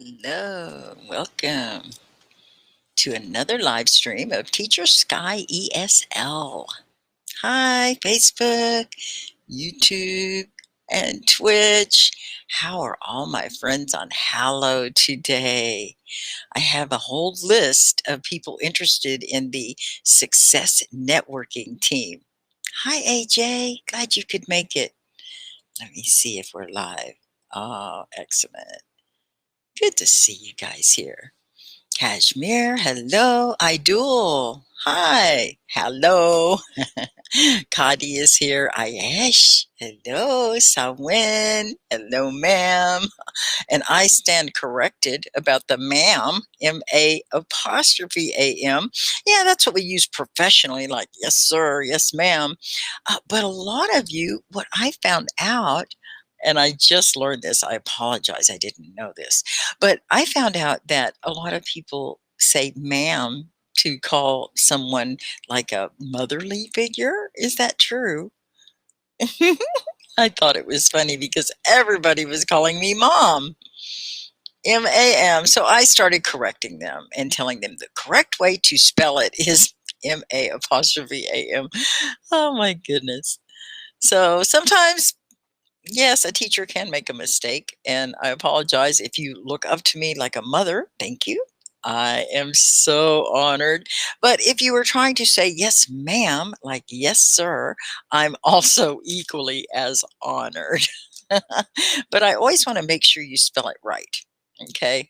Hello, welcome to another live stream of Teacher Sky ESL. Hi, Facebook, YouTube, and Twitch. How are all my friends on Hallow today? I have a whole list of people interested in the Success Networking team. Hi, AJ. Glad you could make it. Let me see if we're live. Oh, excellent. Good to see you guys here. Kashmir, hello. Idul, hi. Hello. Kadi is here. Ayesh, hello. Sawin, hello, ma'am. And I stand corrected about the ma'am, M-A apostrophe A-M. Yeah, that's what we use professionally, like, yes, sir, yes, ma'am. But a lot of you, what I found out, and I just learned this, I apologize, I didn't know this, but I found out that a lot of people say ma'am to call someone like a motherly figure. Is that true? I thought it was funny because everybody was calling me mom. M-A-M. So I started correcting them and telling them the correct way to spell it is M-A apostrophe A-M. Oh my goodness. So sometimes, yes, a teacher can make a mistake, and I apologize if you look up to me like a mother. Thank you. I am so honored. But if you were trying to say yes, ma'am, like yes, sir, I'm also equally as honored. But I always want to make sure you spell it right. Okay.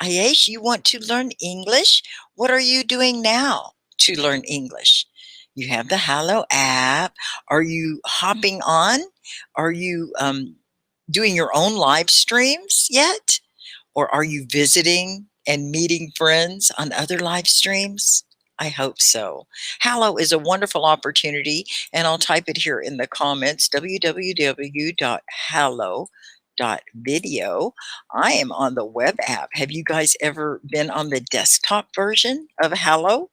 Ayesh, you want to learn English? What are you doing now to learn English? You have the Hallow app. Are you hopping on? Are you doing your own live streams yet? Or are you visiting and meeting friends on other live streams? I hope so. Hallow is a wonderful opportunity, and I'll type it here in the comments, www.hallow.video. I am on the web app. Have you guys ever been on the desktop version of Hallow?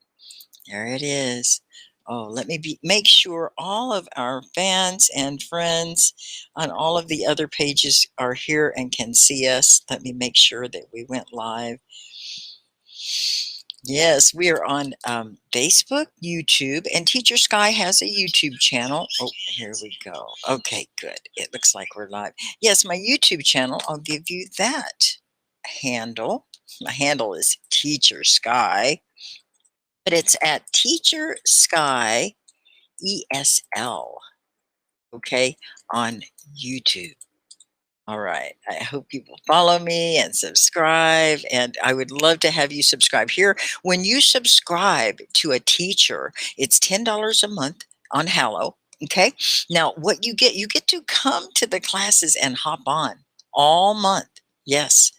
There it is. Oh, let me make sure all of our fans and friends on all of the other pages are here and can see us. Let me make sure that we went live. Yes, we are on Facebook, YouTube, and Teacher Sky has a YouTube channel. Oh, here we go. Okay, good. It looks like we're live. Yes, my YouTube channel, I'll give you that handle. My handle is Teacher Sky, but it's at Teacher Sky ESL, okay, on YouTube. All right. I hope you will follow me and subscribe. And I would love to have you subscribe here. When you subscribe to a teacher, it's $10 a month on Hallow. Okay. Now, what you get to come to the classes and hop on all month. Yes.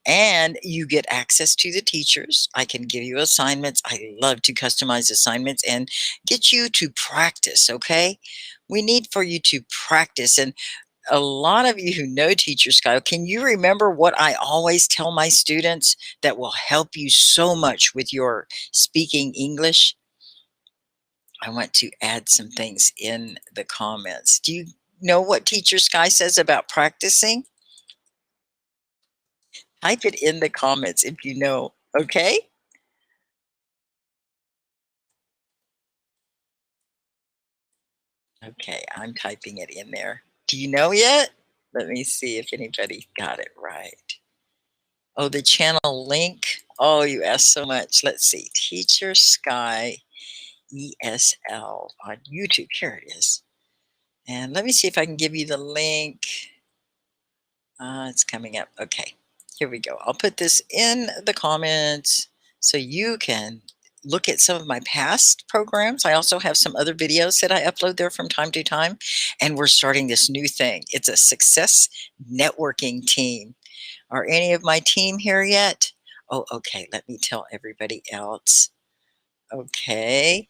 And you get access to the teachers. I can give you assignments. I love to customize assignments and get you to practice. Okay. We need for you to practice. And a lot of you who know Teacher Sky, can you remember what I always tell my students that will help you so much with your speaking English? I want to add some things in the comments. Do you know what Teacher Sky says about practicing? Type it in the comments if you know, okay? Okay, I'm typing it in there. Do you know yet? Let me see if anybody got it right. Oh, the channel link. Oh, you asked so much. Let's see. Teacher Sky ESL on YouTube. Here it is. And let me see if I can give you the link. It's coming up. Okay, here we go. I'll put this in the comments so you can look at some of my past programs. I also have some other videos that I upload there from time to time. And we're starting this new thing. It's a success networking team. Are any of my team here yet? Oh, okay. Let me tell everybody else. Okay.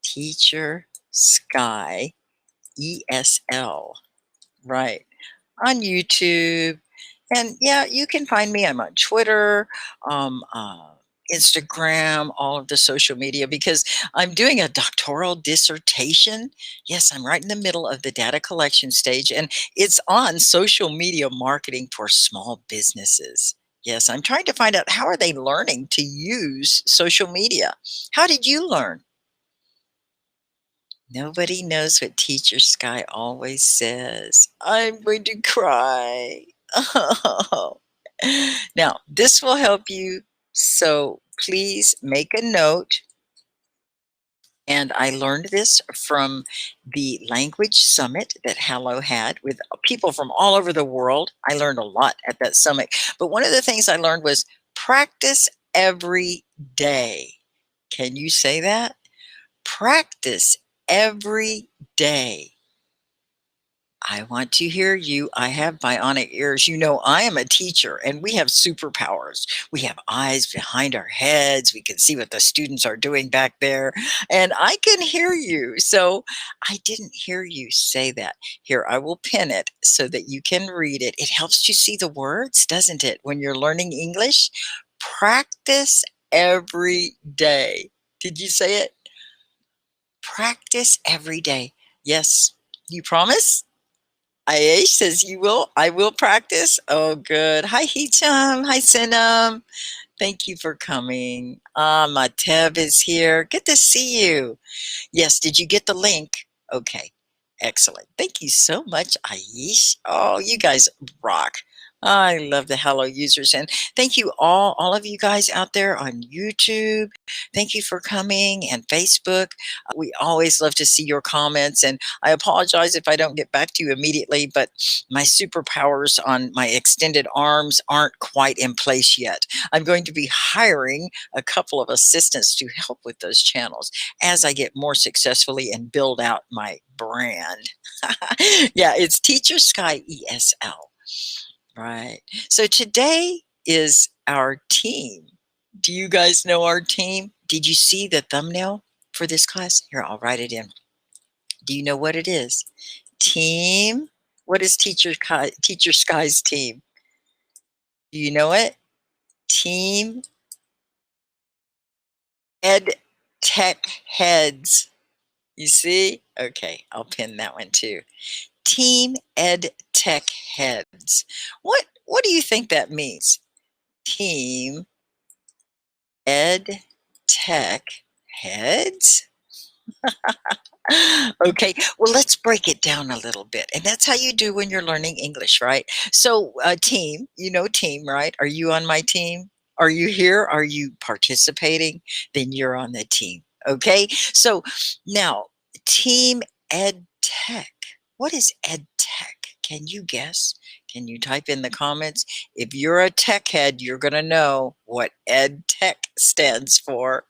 Teacher Sky ESL, right, on YouTube. And yeah, you can find me. I'm on Twitter, Instagram, all of the social media, because I'm doing a doctoral dissertation. Yes, I'm right in the middle of the data collection stage, and it's on social media marketing for small businesses. Yes, I'm trying to find out how are they learning to use social media. How did you learn? Nobody knows what Teacher Sky always says. I'm going to cry. Oh. Now, this will help you. So please make a note. And I learned this from the language summit that Hello had with people from all over the world. I learned a lot at that summit. But one of the things I learned was practice every day. Can you say that? Practice every day. I want to hear you. I have bionic ears. You know, I am a teacher and we have superpowers. We have eyes behind our heads. We can see what the students are doing back there, and I can hear you. So I didn't hear you say that. Here, I will pin it so that you can read it. It helps you see the words, doesn't it? When you're learning English, practice every day. Did you say it? Practice every day. Yes. You promise? Ayash says you will. I will practice. Oh, good. Hi, Hicham. Hi, Sinam. Thank you for coming. Matev is here. Good to see you. Yes, did you get the link? Okay, excellent. Thank you so much, Aish. Oh, you guys rock. I love the Hello users. And thank you all of you guys out there on YouTube. Thank you for coming, and Facebook. We always love to see your comments. And I apologize if I don't get back to you immediately, but my superpowers on my extended arms aren't quite in place yet. I'm going to be hiring a couple of assistants to help with those channels as I get more successfully and build out my brand. Yeah, it's Teacher Sky ESL, right? So today is our team. Do you guys know our team? Did you see the thumbnail for this class? Here, I'll write it in. Do you know what it is? Team. What is Teacher Sky's team? Do you know it? Team Ed Tech Heads. You see? Okay, I'll pin that one too. Team Ed Tech Heads. What do you think that means? Team Ed Tech Heads? Okay, well, let's break it down a little bit. And that's how you do when you're learning English, right? So, team, you know, team, right? Are you on my team? Are you here? Are you participating? Then you're on the team. Okay, so now, Team Ed Tech. What is Ed Tech? Can you guess? Can you type in the comments? If you're a tech head, you're going to know what Ed Tech stands for.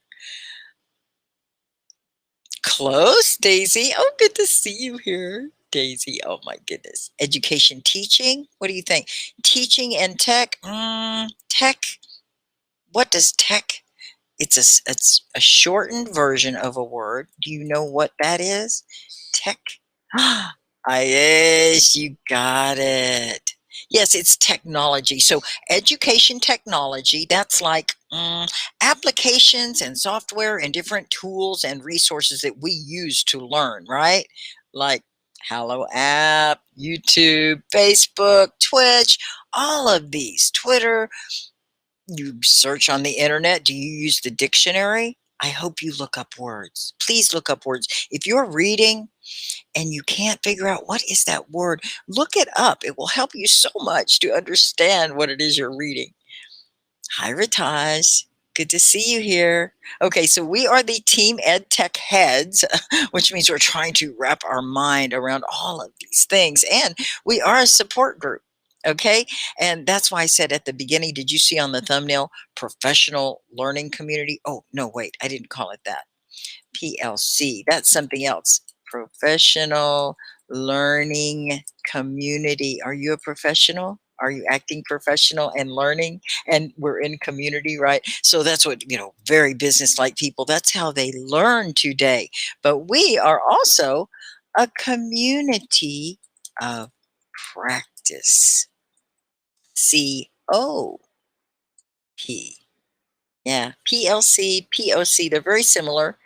Close, Daisy. Oh, good to see you here, Daisy. Oh my goodness. Education, teaching. What do you think? Teaching and tech. Tech. What does tech? It's a shortened version of a word. Do you know what that is? Tech. Yes, you got it. Yes, it's technology. So education technology, that's like applications and software and different tools and resources that we use to learn, right? Like Hello app, YouTube, Facebook, Twitch, all of these, Twitter. You search on the internet. Do you use the dictionary? I hope you look up words. Please look up words. If you're reading and you can't figure out what is that word, look it up. It will help you so much to understand what it is you're reading. Hi, Ritaj. Good to see you here. Okay, so we are the Team Ed Tech Heads, which means we're trying to wrap our mind around all of these things. And we are a support group. Okay, and that's why I said at the beginning, did you see on the thumbnail, professional learning community? Oh, no, wait, I didn't call it that. PLC. That's something else. Professional learning community. Are you a professional? Are you acting professional and learning? And we're in community, right? So that's what, very business-like people, that's how they learn today. But we are also a community of practice. COP. Yeah, PLC, POC, they're very similar.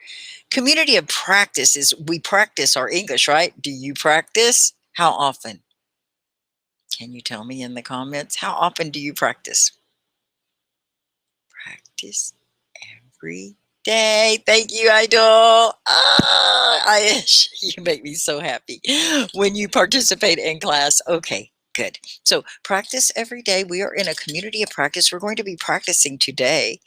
Community of practice is we practice our English, right? Do you practice? How often? Can you tell me in the comments? How often do you practice? Practice every day. Thank you, Idol. Ah, Aish, you make me so happy when you participate in class. Okay, good. So practice every day. We are in a community of practice. We're going to be practicing today,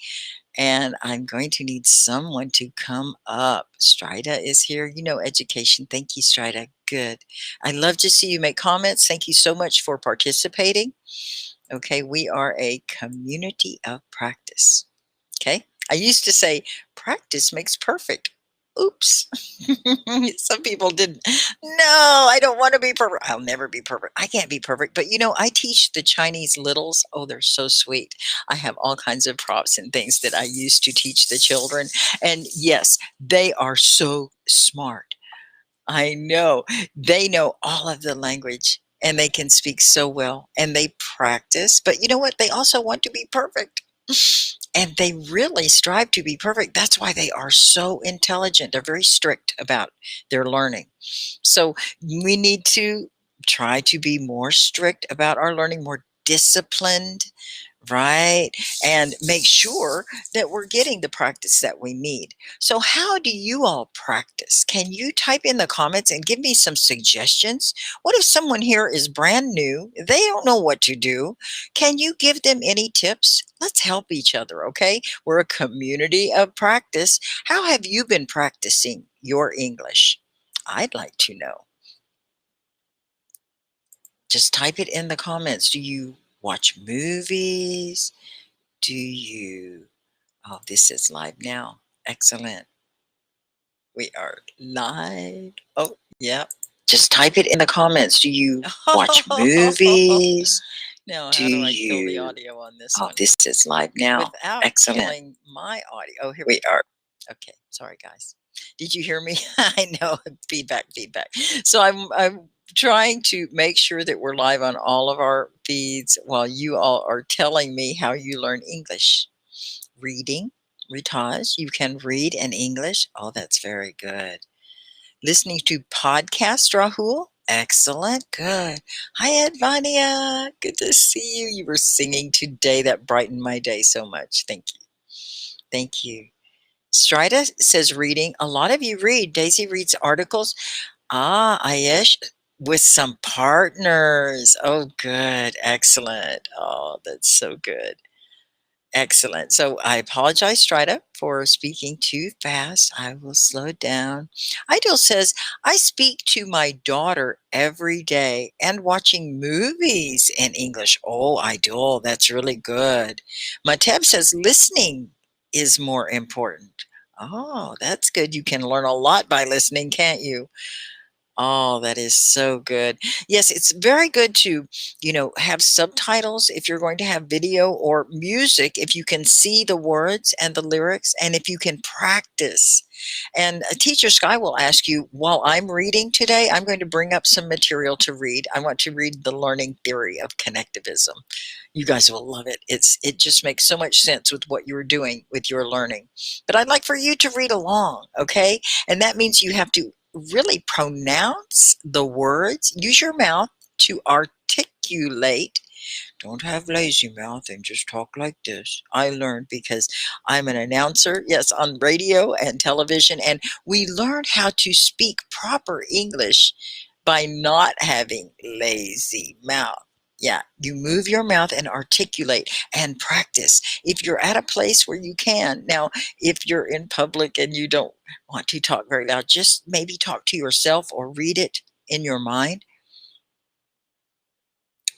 and I'm going to need someone to come up. Strida is here. You know education. Thank you, Strida. Good. I love to see you make comments. Thank you so much for participating. Okay, we are a community of practice. Okay. I used to say practice makes perfect. Oops. Some people didn't. No, I don't want to be perfect. I'll never be perfect. I can't be perfect. But you know, I teach the Chinese littles. Oh, they're so sweet. I have all kinds of props and things that I use to teach the children. And yes, they are so smart. I know. They know all of the language and they can speak so well and they practice. But you know what? They also want to be perfect. And they really strive to be perfect. That's why they are so intelligent. They're very strict about their learning. So we need to try to be more strict about our learning, more disciplined, right? And make sure that we're getting the practice that we need. So how do you all practice? Can you type in the comments and give me some suggestions? What if someone here is brand new? They don't know what to do. Can you give them any tips? Let's help each other, okay? We're a community of practice. How have you been practicing your English? I'd like to know. Just type it in the comments. Do you watch movies? Do you Oh, this is live now. Excellent. We are live. Oh, yeah. Just type it in the comments. Do you watch movies? Now, Do how do I kill the you? audio on this Oh, one? this is live now. Without Excellent. killing my audio. Oh, here we are. Okay, sorry guys. Did you hear me? I know, feedback, feedback. So I'm trying to make sure that we're live on all of our feeds while you all are telling me how you learn English. Reading, Ritaj, you can read in English. Oh, that's very good. Listening to podcasts, Rahul. Excellent. Good. Hi, Advania. Good to see you. You were singing today. That brightened my day so much. Thank you. Thank you. Strida says reading. A lot of you read. Daisy reads articles. Ah, Ayesh, with some partners. Oh, good. Excellent. Oh, that's so good. Excellent. So I apologize, Strida, for speaking too fast. I will slow down. Ideal says, I speak to my daughter every day and watching movies in English. Oh, Ideal, that's really good. Mateb says, listening is more important. Oh, that's good. You can learn a lot by listening, can't you? Oh, that is so good. Yes, it's very good to, have subtitles if you're going to have video or music, if you can see the words and the lyrics, and if you can practice. And Teacher Sky will ask you, while I'm reading today, I'm going to bring up some material to read. I want to read The Learning Theory of Connectivism. You guys will love it. It just makes so much sense with what you're doing with your learning. But I'd like for you to read along, okay? And that means you have to really pronounce the words. Use your mouth to articulate. Don't have lazy mouth and just talk like this. I learned because I'm an announcer, yes, on radio and television, and we learn how to speak proper English by not having lazy mouth. Yeah, you move your mouth and articulate and practice. If you're at a place where you can. Now, if you're in public and you don't want to talk very loud, just maybe talk to yourself or read it in your mind.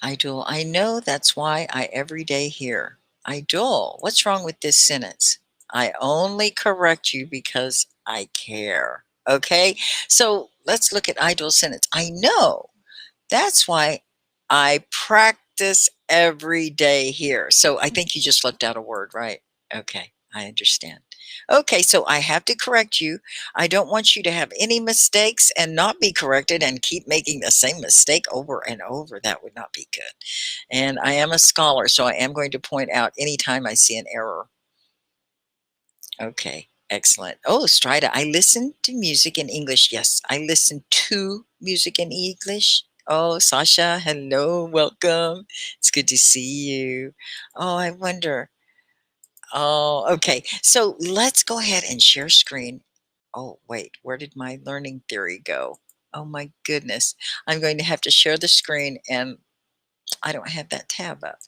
Idol, I know that's why I every day hear. Idol, what's wrong with this sentence? I only correct you because I care. Okay, so let's look at Idol sentence. I know. That's why I practice every day here. So I think you just left out a word, right? Okay, I understand. Okay, so I have to correct you. I don't want you to have any mistakes and not be corrected and keep making the same mistake over and over. That would not be good. And I am a scholar, so I am going to point out anytime I see an error. Okay, excellent. Oh, Strida, I listen to music in English. Yes, I listen to music in English. Oh, Sasha, hello, welcome. It's good to see you. Oh, I wonder. Oh, okay. So let's go ahead and share screen. Oh, wait, where did my learning theory go? Oh my goodness. I'm going to have to share the screen and I don't have that tab up.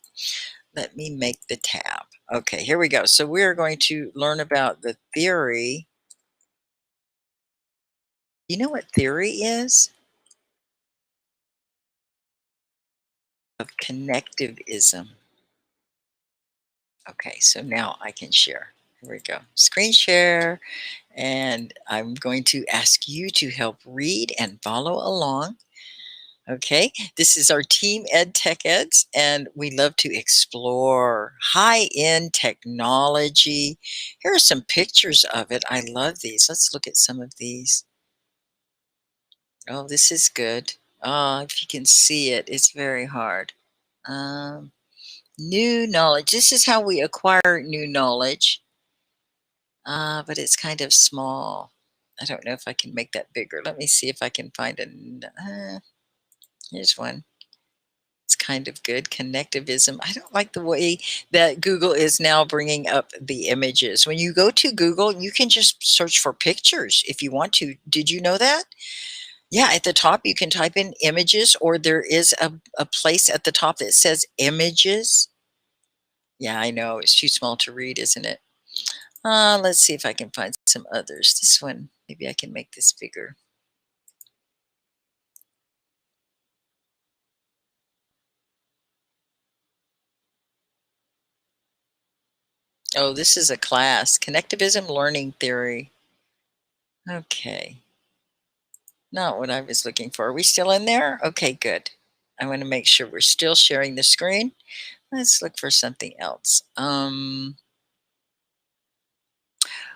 Let me make the tab. Okay, here we go. So we're going to learn about the theory. You know what theory is? Of connectivism. Okay, so now I can share. Here we go. Screen share. And I'm going to ask you to help read and follow along. Okay, this is our team Ed Tech Eds, and we love to explore high-end technology. Here are some pictures of it. I love these. Let's look at some of these. Oh, this is good. If you can see it, it's very hard. Um, New knowledge. This is how we acquire new knowledge, but it's kind of small. I don't know if I can make that bigger. Let me see if I can find here's one. It's kind of good. Connectivism. I don't like the way that Google is now bringing up the images. When you go to Google, you can just search for pictures if you want to. Did you know that? Yeah, at the top you can type in images, or there is a place at the top that says images. Yeah, I know. It's too small to read, isn't it? Let's see if I can find some others. This one, maybe I can make this bigger. Oh, this is a class, Connectivism Learning Theory. Okay. Not what I was looking for. Are we still in there? Okay, good. I want to make sure we're still sharing the screen. Let's look for something else. Well,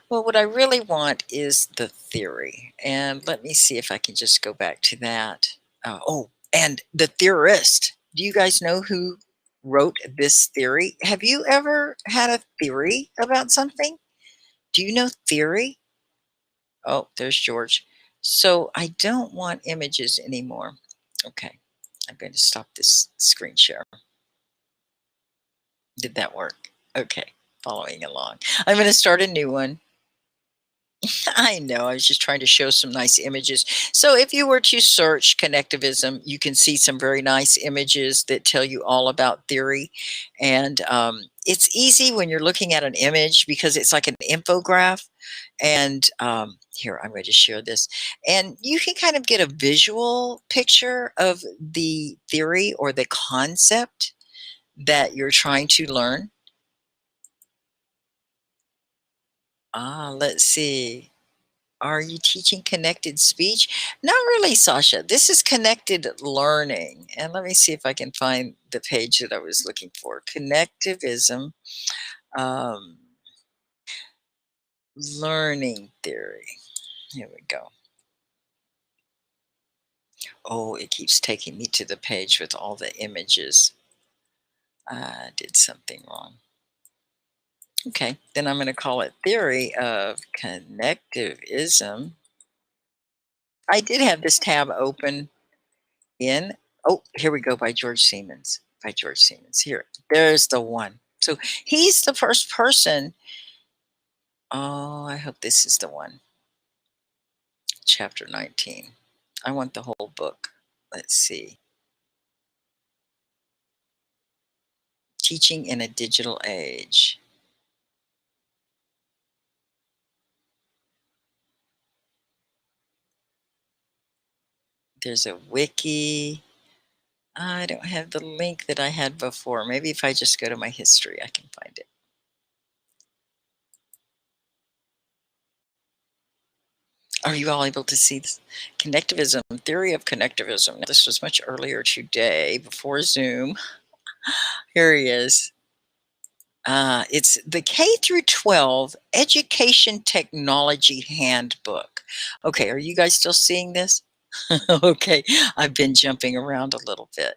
what I really want is the theory. And let me see if I can just go back to that. And the theorist. Do you guys know who wrote this theory? Have you ever had a theory about something? Do you know theory? Oh, there's George. So I don't want images anymore. Okay, I'm going to stop this screen share. Did that work? Okay, following along. I'm going to start a new one. I know, I was just trying to show some nice images. So if you were to search connectivism, you can see some very nice images that tell you all about theory. And it's easy when you're looking at an image because it's like an infograph. And here, I'm going to share this. And you can kind of get a visual picture of the theory or the concept that you're trying to learn. Let's see. Are you teaching connected speech? Not really, Sasha. This is connected learning. And let me see if I can find the page that I was looking for. Connectivism, um, learning theory. Here we go. Oh, it keeps taking me to the page with all the images. I did something wrong. Okay, then I'm going to call it Theory of Connectivism. I did have this tab open in, oh, here we go, by George Siemens. By George Siemens. Here, there's the one. So he's the first person. Oh, I hope this is the one. Chapter 19. I want the whole book. Let's see. Teaching in a Digital Age. There's a wiki. I don't have the link that I had before. Maybe if I just go to my history, I can find it. Are you all able to see this? Connectivism, theory of connectivism. This was much earlier today, before Zoom. Here he is. It's the K through 12 Education Technology Handbook. Okay, are you guys still seeing this? Okay, I've been jumping around a little bit.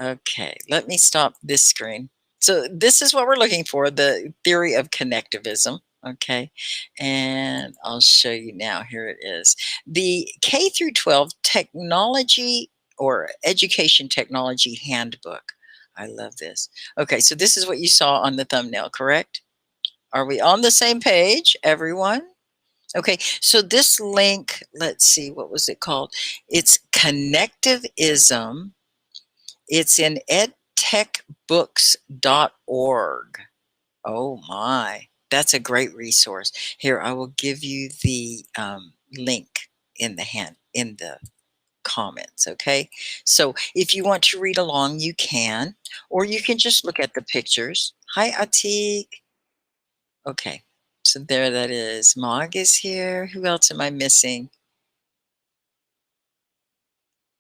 Okay, let me stop this screen. So this is what we're looking for, the theory of connectivism. Okay, and I'll show you now. Here it is. The K through 12 technology or education technology handbook. I love this. Okay, so this is what you saw on the thumbnail, correct? Are we on the same page, everyone? Okay, so this link, let's see, what was it called? It's Connectivism. It's in edtechbooks.org. Oh my, that's a great resource. Here, I will give you the link in the comments. Okay, so if you want to read along, you can, or you can just look at the pictures. Hi, Atik. Okay, so there that is. Mog is here. Who else am I missing?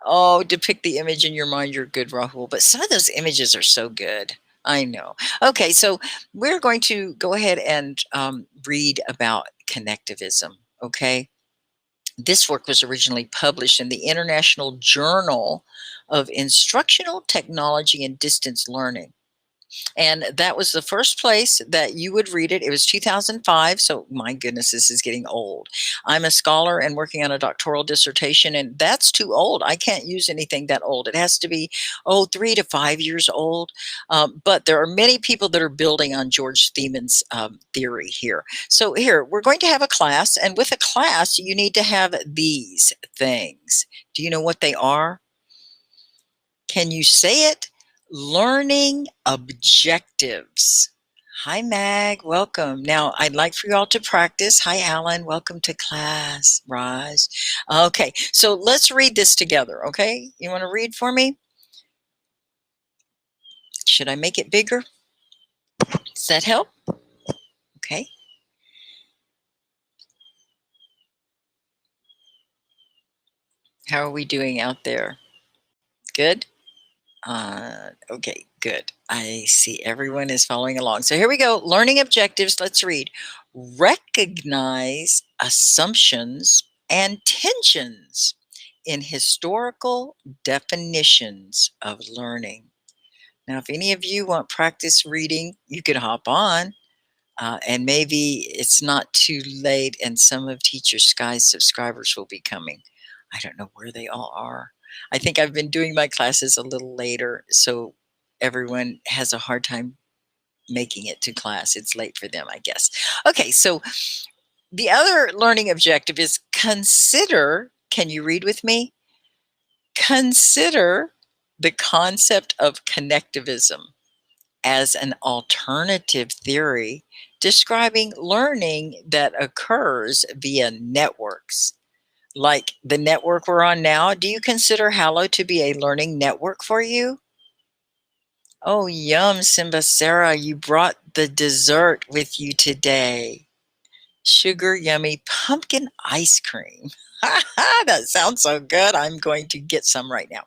Oh, depict the image in your mind. You're good, Rahul. But some of those images are so good. I know. Okay, so we're going to go ahead and read about connectivism. Okay. This work was originally published in the International Journal of Instructional Technology and Distance Learning. And that was the first place that you would read it. It was 2005. So my goodness, this is getting old. I'm a scholar and working on a doctoral dissertation, and that's too old. I can't use anything that old. It has to be, 3 to 5 years old. But there are many people that are building on George Thieman's theory here. So here, we're going to have a class, and with a class, you need to have these things. Do you know what they are? Can you say it? Learning objectives. Hi, Mag. Welcome. Now, I'd like for you all to practice. Hi, Alan. Welcome to class. Raj. Okay, so let's read this together, okay? You want to read for me? Should I make it bigger? Does that help? Okay. How are we doing out there? Good? Okay, good. I see everyone is following along. So here we go. Learning objectives. Let's read. Recognize assumptions and tensions in historical definitions of learning. Now, if any of you want practice reading, you could hop on. And maybe it's not too late, and some of Teacher Sky's subscribers will be coming. I don't know where they all are. I think I've been doing my classes a little later, so everyone has a hard time making it to class. It's late for them, I guess. Okay, so the other learning objective is consider. Can you read with me? Consider the concept of connectivism as an alternative theory describing learning that occurs via networks. Like the network we're on now, do you consider Hallow to be a learning network for you? Oh, yum, Simba Sarah, you brought the dessert with you today. Sugar yummy pumpkin ice cream. That sounds so good. I'm going to get some right now.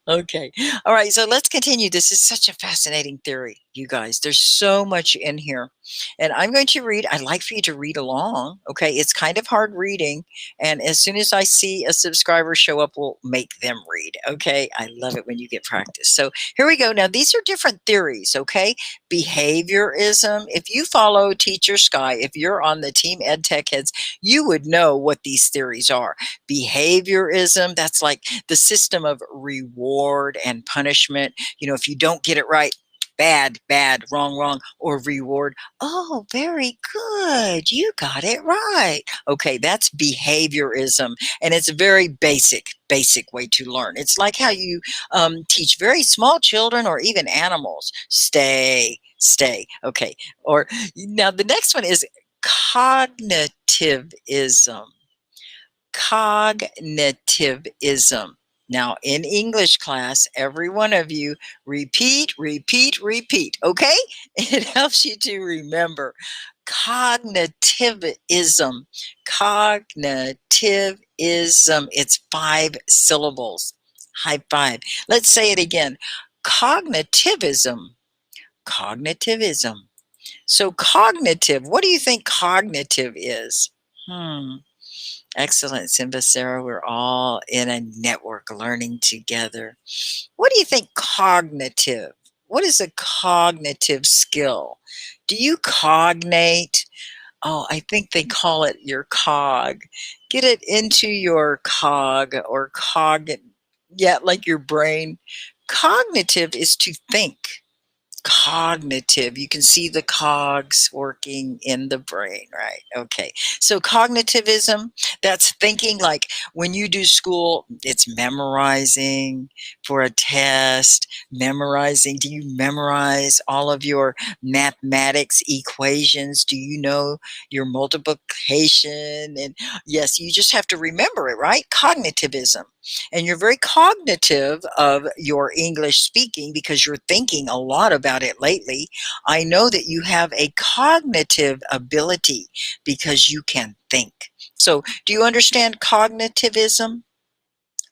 Okay. All right. So let's continue. This is such a fascinating theory, you guys. There's so much in here. And I'm going to read. I'd like for you to read along. Okay. It's kind of hard reading. And as soon as I see a subscriber show up, we'll make them read. Okay. I love it when you get practice. So here we go. Now, these are different theories. Okay. Behaviorism. If you follow Teacher Sky, if you're on the Team Ed Tech Heads, you would know what these theories are. Behaviorism, that's like the system of reward and punishment. You know, if you don't get it right, bad, bad, wrong, wrong, or reward. Oh, very good. You got it right. Okay, that's behaviorism. And it's a very basic way to learn. It's like how you teach very small children or even animals. Stay, stay. Okay. Or now the next one is cognitivism. Cognitivism. Now, in English class, every one of you repeat, repeat, repeat. Okay? It helps you to remember. Cognitivism. Cognitivism. It's 5 syllables. High five. Let's say it again. Cognitivism. Cognitivism. So, cognitive. What do you think cognitive is? Excellent, Simba Sarah. We're all in a network learning together. What do you think cognitive? What is a cognitive skill? Do you cognate? Oh, I think they call it your cog. Get it into your cog or cog. Yeah, like your brain. Cognitive is to think. Cognitive. You can see the cogs working in the brain, right? Okay. So cognitivism, that's thinking like when you do school, it's memorizing for a test, memorizing. Do you memorize all of your mathematics equations? Do you know your multiplication? And yes, you just have to remember it, right? Cognitivism. And you're very cognitive of your English speaking because you're thinking a lot about it lately. I know that you have a cognitive ability because you can think. So, do you understand cognitivism?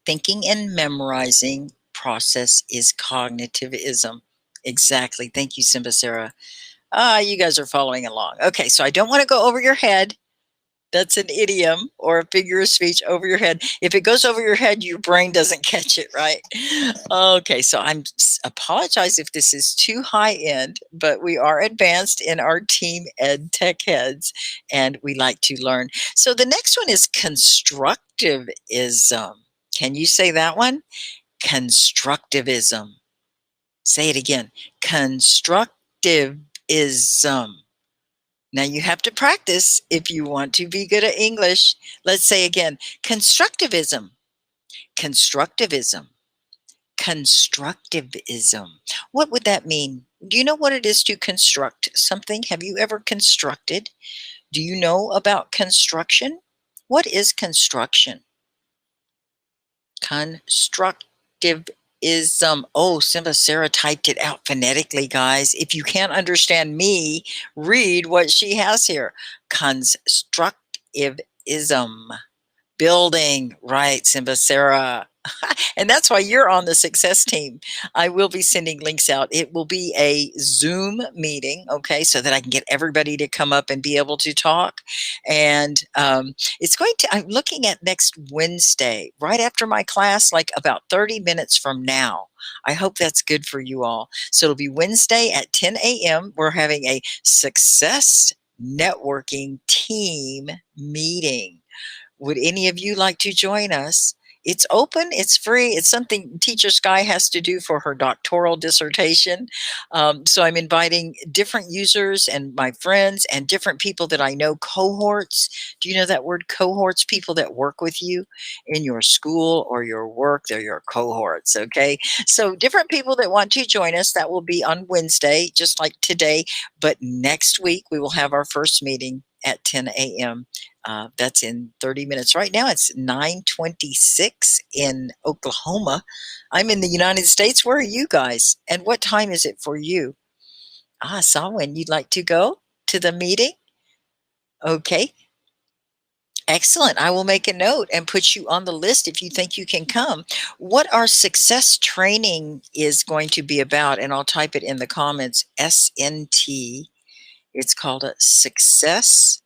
Thinking and memorizing process is cognitivism. Exactly. Thank you, Simba Sarah. Ah, you guys are following along. Okay, so I don't want to go over your head. That's an idiom or a figure of speech over your head. If it goes over your head, your brain doesn't catch it, right? Okay, so I'm apologize if this is too high end, but we are advanced in our team ed tech heads and we like to learn. So the next one is constructivism. Can you say that one? Constructivism. Say it again. Constructivism. Now you have to practice if you want to be good at English. Let's say again, constructivism, constructivism, constructivism. What would that mean? Do you know what it is to construct something? Have you ever constructed? Do you know about construction? What is construction? Constructivism. Oh, Simba Sarah typed it out phonetically, guys. If you can't understand me, read what she has here. Constructivism. Building, right, Simba Sarah. And that's why you're on the success team. I will be sending links out. It will be a Zoom meeting, okay, so that I can get everybody to come up and be able to talk. And it's going to, I'm looking at next Wednesday, right after my class, like about 30 minutes from now. I hope that's good for you all. So it'll be Wednesday at 10 a.m. We're having a success networking team meeting. Would any of you like to join us? It's open, it's free, it's something Teacher Sky has to do for her doctoral dissertation. So I'm inviting different users and my friends and different people that I know, cohorts. Do you know that word cohorts? People that work with you in your school or your work, they're your cohorts, okay? So different people that want to join us, that will be on Wednesday, just like today. But next week, we will have our first meeting at 10 a.m. That's in 30 minutes. Right now it's 9:26 in Oklahoma. I'm in the United States. Where are you guys? And what time is it for you? Ah, Salwin, you'd like to go to the meeting? Okay. Excellent. I will make a note and put you on the list if you think you can come. What our success training is going to be about, and I'll type it in the comments, SNT. It's called a Success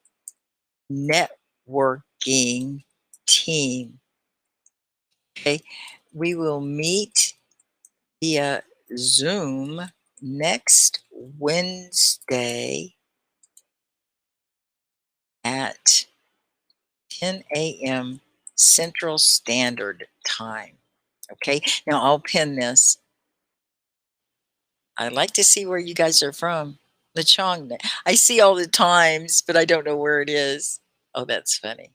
Networking Team. Okay, we will meet via Zoom next Wednesday at 10 a.m. Central Standard Time. Okay, now I'll pin this. I'd like to see where you guys are from. Lechong. I see all the times, but I don't know where it is. Oh, that's funny.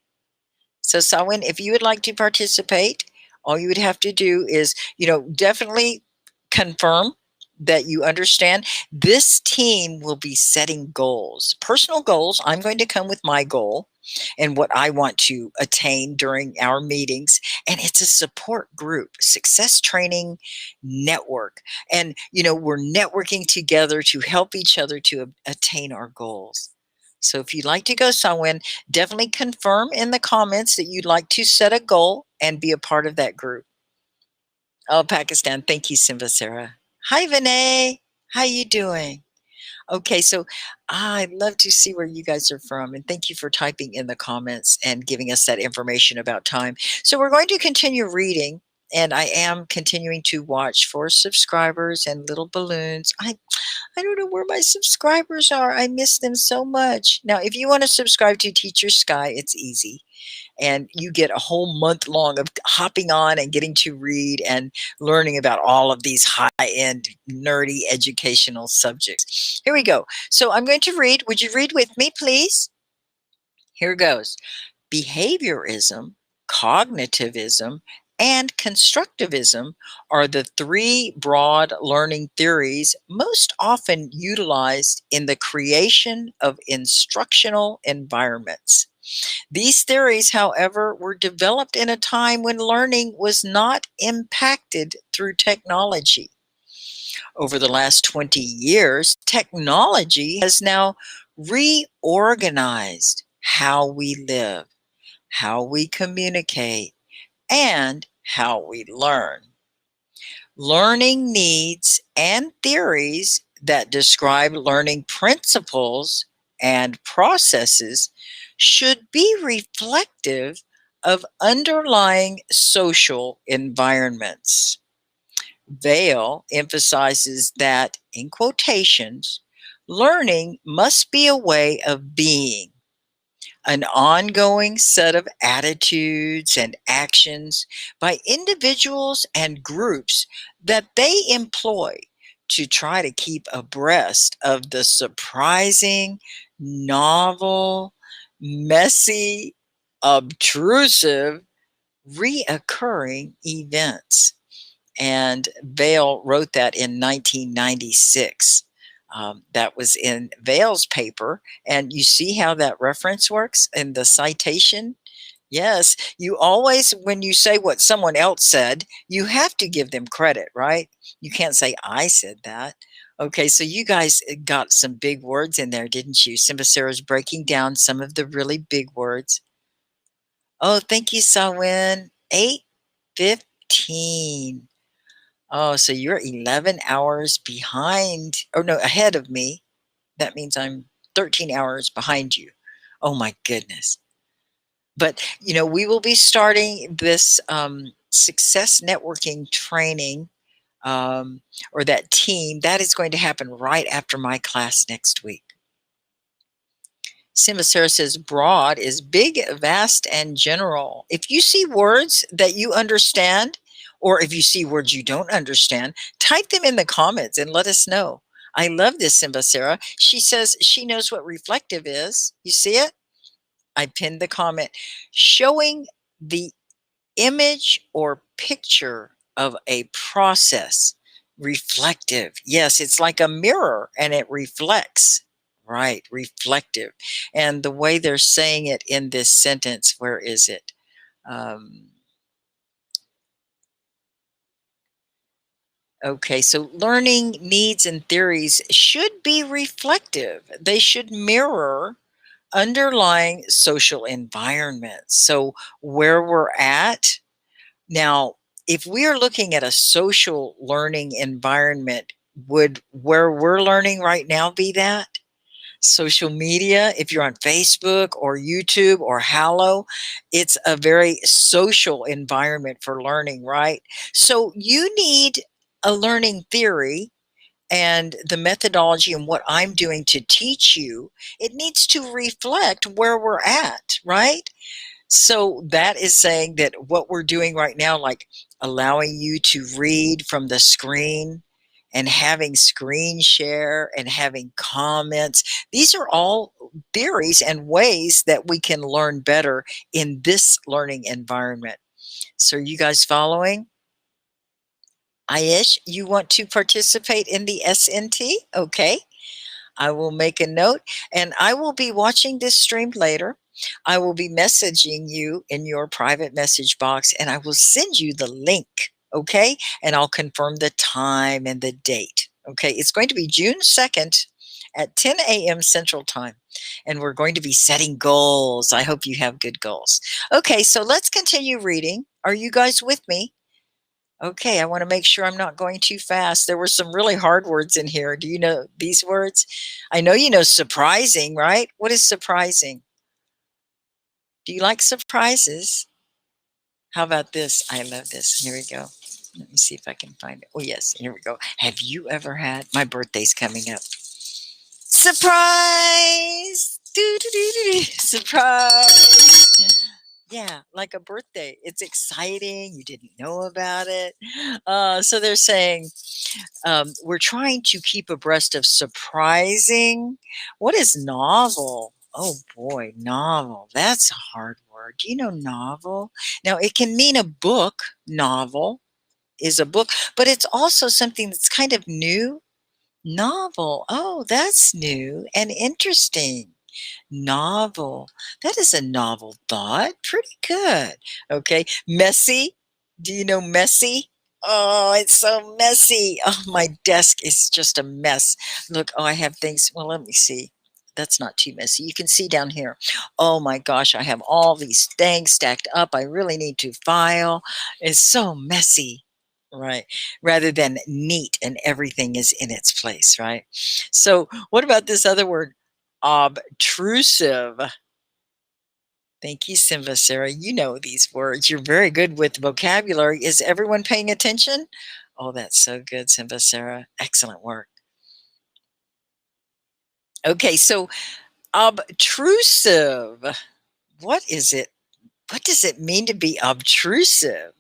So, Sawin, if you would like to participate, all you would have to do is, definitely confirm that you understand this team will be setting goals, personal goals. I'm going to come with my goal and what I want to attain during our meetings. And it's a support group, success training network. And, we're networking together to help each other to attain our goals. So if you'd like to go somewhere, definitely confirm in the comments that you'd like to set a goal and be a part of that group. Oh, Pakistan. Thank you, Simba Sarah. Hi, Vinay. How you doing? Okay, so I'd love to see where you guys are from, and thank you for typing in the comments and giving us that information about time. So we're going to continue reading, and I am continuing to watch for subscribers and little balloons. I don't know where my subscribers are. I miss them so much. Now, if you want to subscribe to Teacher Sky, it's easy. And you get a whole month long of hopping on and getting to read and learning about all of these high-end, nerdy educational subjects. Here we go. So I'm going to read. Would you read with me, please? Here goes. Behaviorism, cognitivism, and constructivism are the three broad learning theories most often utilized in the creation of instructional environments. These theories, however, were developed in a time when learning was not impacted through technology. Over the last 20 years, technology has now reorganized how we live, how we communicate, and how we learn. Learning needs and theories that describe learning principles and processes should be reflective of underlying social environments. Vail emphasizes that, in quotations, learning must be a way of being, an ongoing set of attitudes and actions by individuals and groups that they employ to try to keep abreast of the surprising, novel, messy, obtrusive, reoccurring events. And Vail wrote that in 1996. That was in Vail's paper. And you see how that reference works in the citation? Yes, you always, when you say what someone else said, you have to give them credit, right? You can't say, I said that. Okay, so you guys got some big words in there, didn't you? Simba Sarah's breaking down some of the really big words. Oh, thank you, Sawin. 8:15. Oh, so you're 11 hours behind, or no, ahead of me. That means I'm 13 hours behind you. Oh my goodness. But, we will be starting this success networking training, or that team. That is going to happen right after my class next week. Simba Sarah says broad is big, vast, and general. If you see words that you understand, or if you see words you don't understand, type them in the comments and let us know. I love this, Simba Sarah. She says she knows what reflective is. You see it? I pinned the comment showing the image or picture of a process. Reflective. Yes, it's like a mirror and it reflects. Right, reflective. And the way they're saying it in this sentence, where is it? Okay, so learning needs and theories should be reflective. They should mirror underlying social environments. So where we're at now, if we are looking at a social learning environment, would where we're learning right now be that? Social media, if you're on Facebook or YouTube or Hallow, it's a very social environment for learning, right? So you need a learning theory and the methodology and what I'm doing to teach you. It needs to reflect where we're at, right? So that is saying that what we're doing right now, like allowing you to read from the screen and having screen share and having comments, these are all theories and ways that we can learn better in this learning environment. So are you guys following? Aish, you want to participate in the SNT? Okay. I will make a note and I will be watching this stream later. I will be messaging you in your private message box and I will send you the link. Okay. And I'll confirm the time and the date. Okay. It's going to be June 2nd at 10 a.m. Central Time. And we're going to be setting goals. I hope you have good goals. Okay. So let's continue reading. Are you guys with me? Okay, I want to make sure I'm not going too fast. There were some really hard words in here. Do you know these words? I know you know surprising, right? What is surprising? Do you like surprises? How about this? I love this. Here we go. Let me see if I can find it. Oh, yes. Here we go. Have you ever had, my birthday's coming up. Surprise! Surprise! Yeah, like a birthday. It's exciting. You didn't know about it. So they're saying, we're trying to keep abreast of surprising. What is novel? Oh boy, novel. That's a hard word. Do you know novel? Now, it can mean a book. Novel is a book, but it's also something that's kind of new. Novel. Oh, that's new and interesting. Novel. That is a novel thought. Pretty good. Okay. Messy. Do you know messy? Oh, it's so messy. Oh, my desk is just a mess. Look, oh, I have things. Well, let me see. That's not too messy. You can see down here. Oh my gosh, I have all these things stacked up. I really need to file. It's so messy, right? Rather than neat and everything is in its place, right? So, what about this other word? Obtrusive. Thank you, Simba Sarah. You know these words. You're very good with vocabulary. Is everyone paying attention? Oh, that's so good, Simba Sarah. Excellent work. Okay, so obtrusive. What is it? What does it mean to be obtrusive?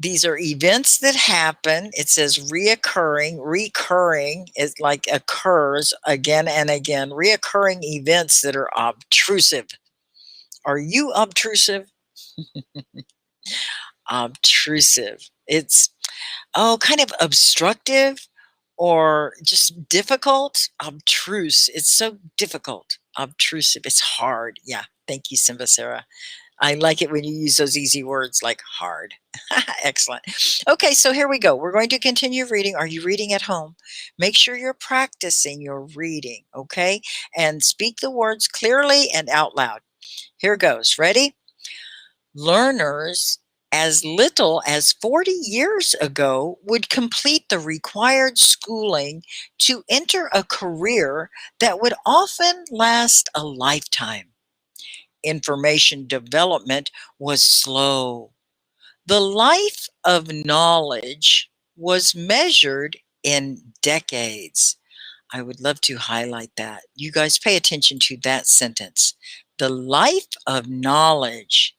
These are events that happen. It says reoccurring. Recurring is like occurs again and again. Reoccurring events that are obtrusive. Are you obtrusive? Obtrusive. It's, oh, kind of obstructive or just difficult. Obtruse. It's so difficult. Obtrusive. It's hard. Yeah. Thank you, Simba Sarah. I like it when you use those easy words like hard. Excellent. Okay, so here we go. We're going to continue reading. Are you reading at home? Make sure you're practicing your reading, okay? And speak the words clearly and out loud. Here goes. Ready? Learners as little as 40 years ago would complete the required schooling to enter a career that would often last a lifetime. Information development was slow. The life of knowledge was measured in decades. I would love to highlight that. You guys pay attention to that sentence. The life of knowledge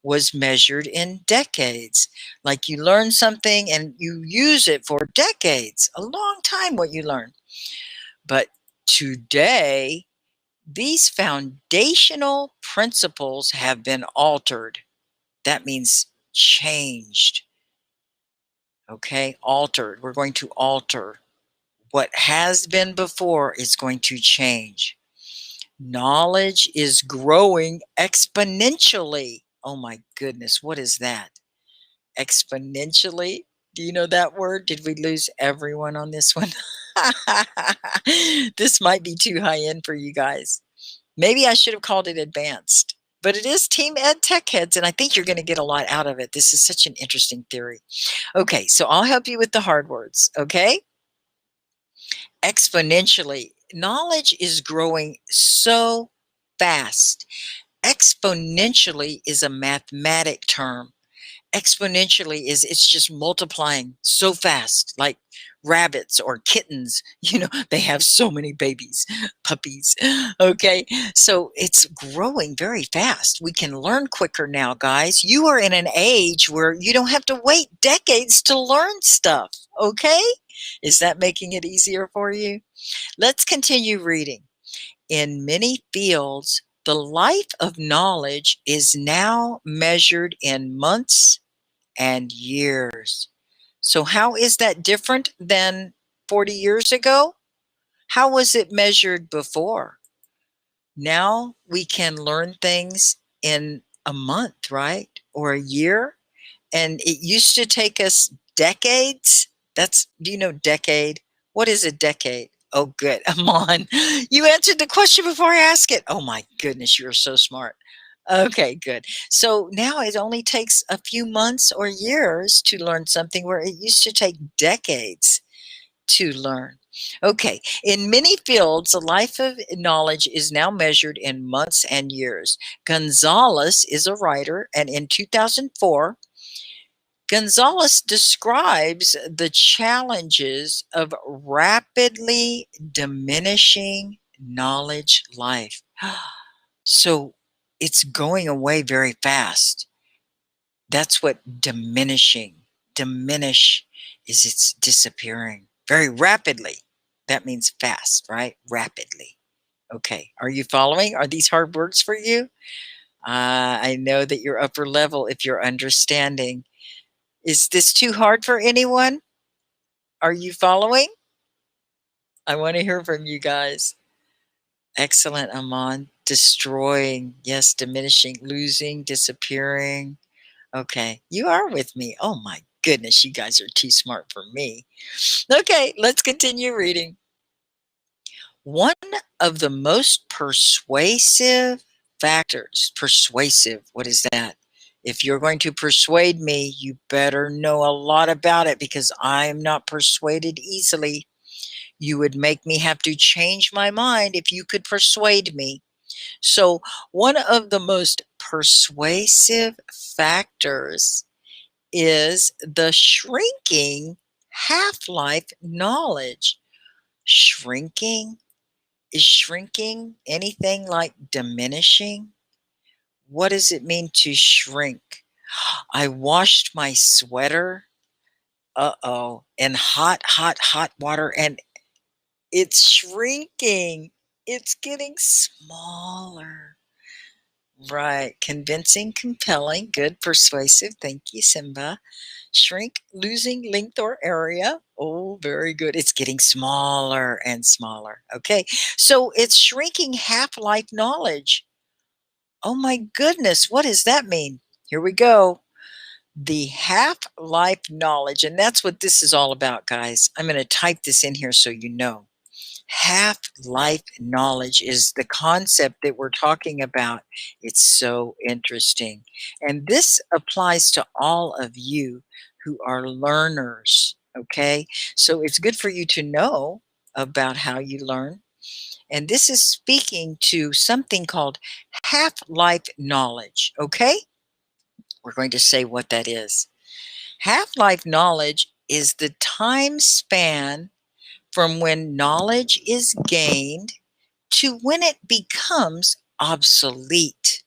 was measured in decades. Like you learn something and you use it for decades, a long time what you learn. But today, these foundational principles have been altered. That means changed. Okay, altered. We're going to alter. What has been before is going to change. Knowledge is growing exponentially. Oh my goodness, what is that? Exponentially? Do you know that word? Did we lose everyone on this one? This might be too high end for you guys. Maybe I should have called it advanced, but it is Team Ed Tech Heads, and I think you're going to get a lot out of it. This is such an interesting theory. Okay, so I'll help you with the hard words, okay? Exponentially. Knowledge is growing so fast. Exponentially is a mathematic term. Exponentially is it's just multiplying so fast, like rabbits or kittens. You know, they have so many babies, puppies. Okay, so it's growing very fast. We can learn quicker now, guys. You are in an age where you don't have to wait decades to learn stuff. Okay, is that making it easier for you? Let's continue reading. In many fields, the life of knowledge is now measured in months and years. So how is that different than 40 years ago? How was it measured before? Now we can learn things in a month, right? Or a year. And it used to take us decades. That's, do you know decade? What is a decade? Oh, good. I'm on. You answered the question before I asked it. Oh my goodness, you're so smart. Okay, good. So now it only takes a few months or years to learn something where it used to take decades to learn. Okay, in many fields, the life of knowledge is now measured in months and years. Gonzalez is a writer, and in 2004, Gonzalez describes the challenges of rapidly diminishing knowledge life. So it's going away very fast. That's what diminish is, it's disappearing very rapidly. That means fast, right? Rapidly. Okay. Are you following? Are these hard words for you? I know that you're upper level if you're understanding. Is this too hard for anyone? Are you following? I want to hear from you guys. Excellent, Aman. Destroying, yes, diminishing, losing, disappearing. Okay, you are with me. Oh my goodness, you guys are too smart for me. Okay, let's continue reading. One of the most persuasive factors, persuasive, what is that? If you're going to persuade me, you better know a lot about it because I'm not persuaded easily. You would make me have to change my mind if you could persuade me. So, one of the most persuasive factors is the shrinking half-life knowledge. Shrinking? Is shrinking anything like diminishing? What does it mean to shrink? I washed my sweater, in hot water, and it's shrinking. It's getting smaller. Right. Convincing, compelling, good, persuasive. Thank you, Simba. Shrink, losing length or area. Oh, very good. It's getting smaller and smaller. Okay. So it's shrinking half-life knowledge. Oh my goodness. What does that mean? Here we go. The half-life knowledge. And that's what this is all about, guys. I'm going to type this in here so you know. Half-life knowledge is the concept that we're talking about. It's so interesting. And this applies to all of you who are learners, okay? So it's good for you to know about how you learn. And this is speaking to something called half-life knowledge, okay? We're going to say what that is. Half-life knowledge is the time span from when knowledge is gained to when it becomes obsolete.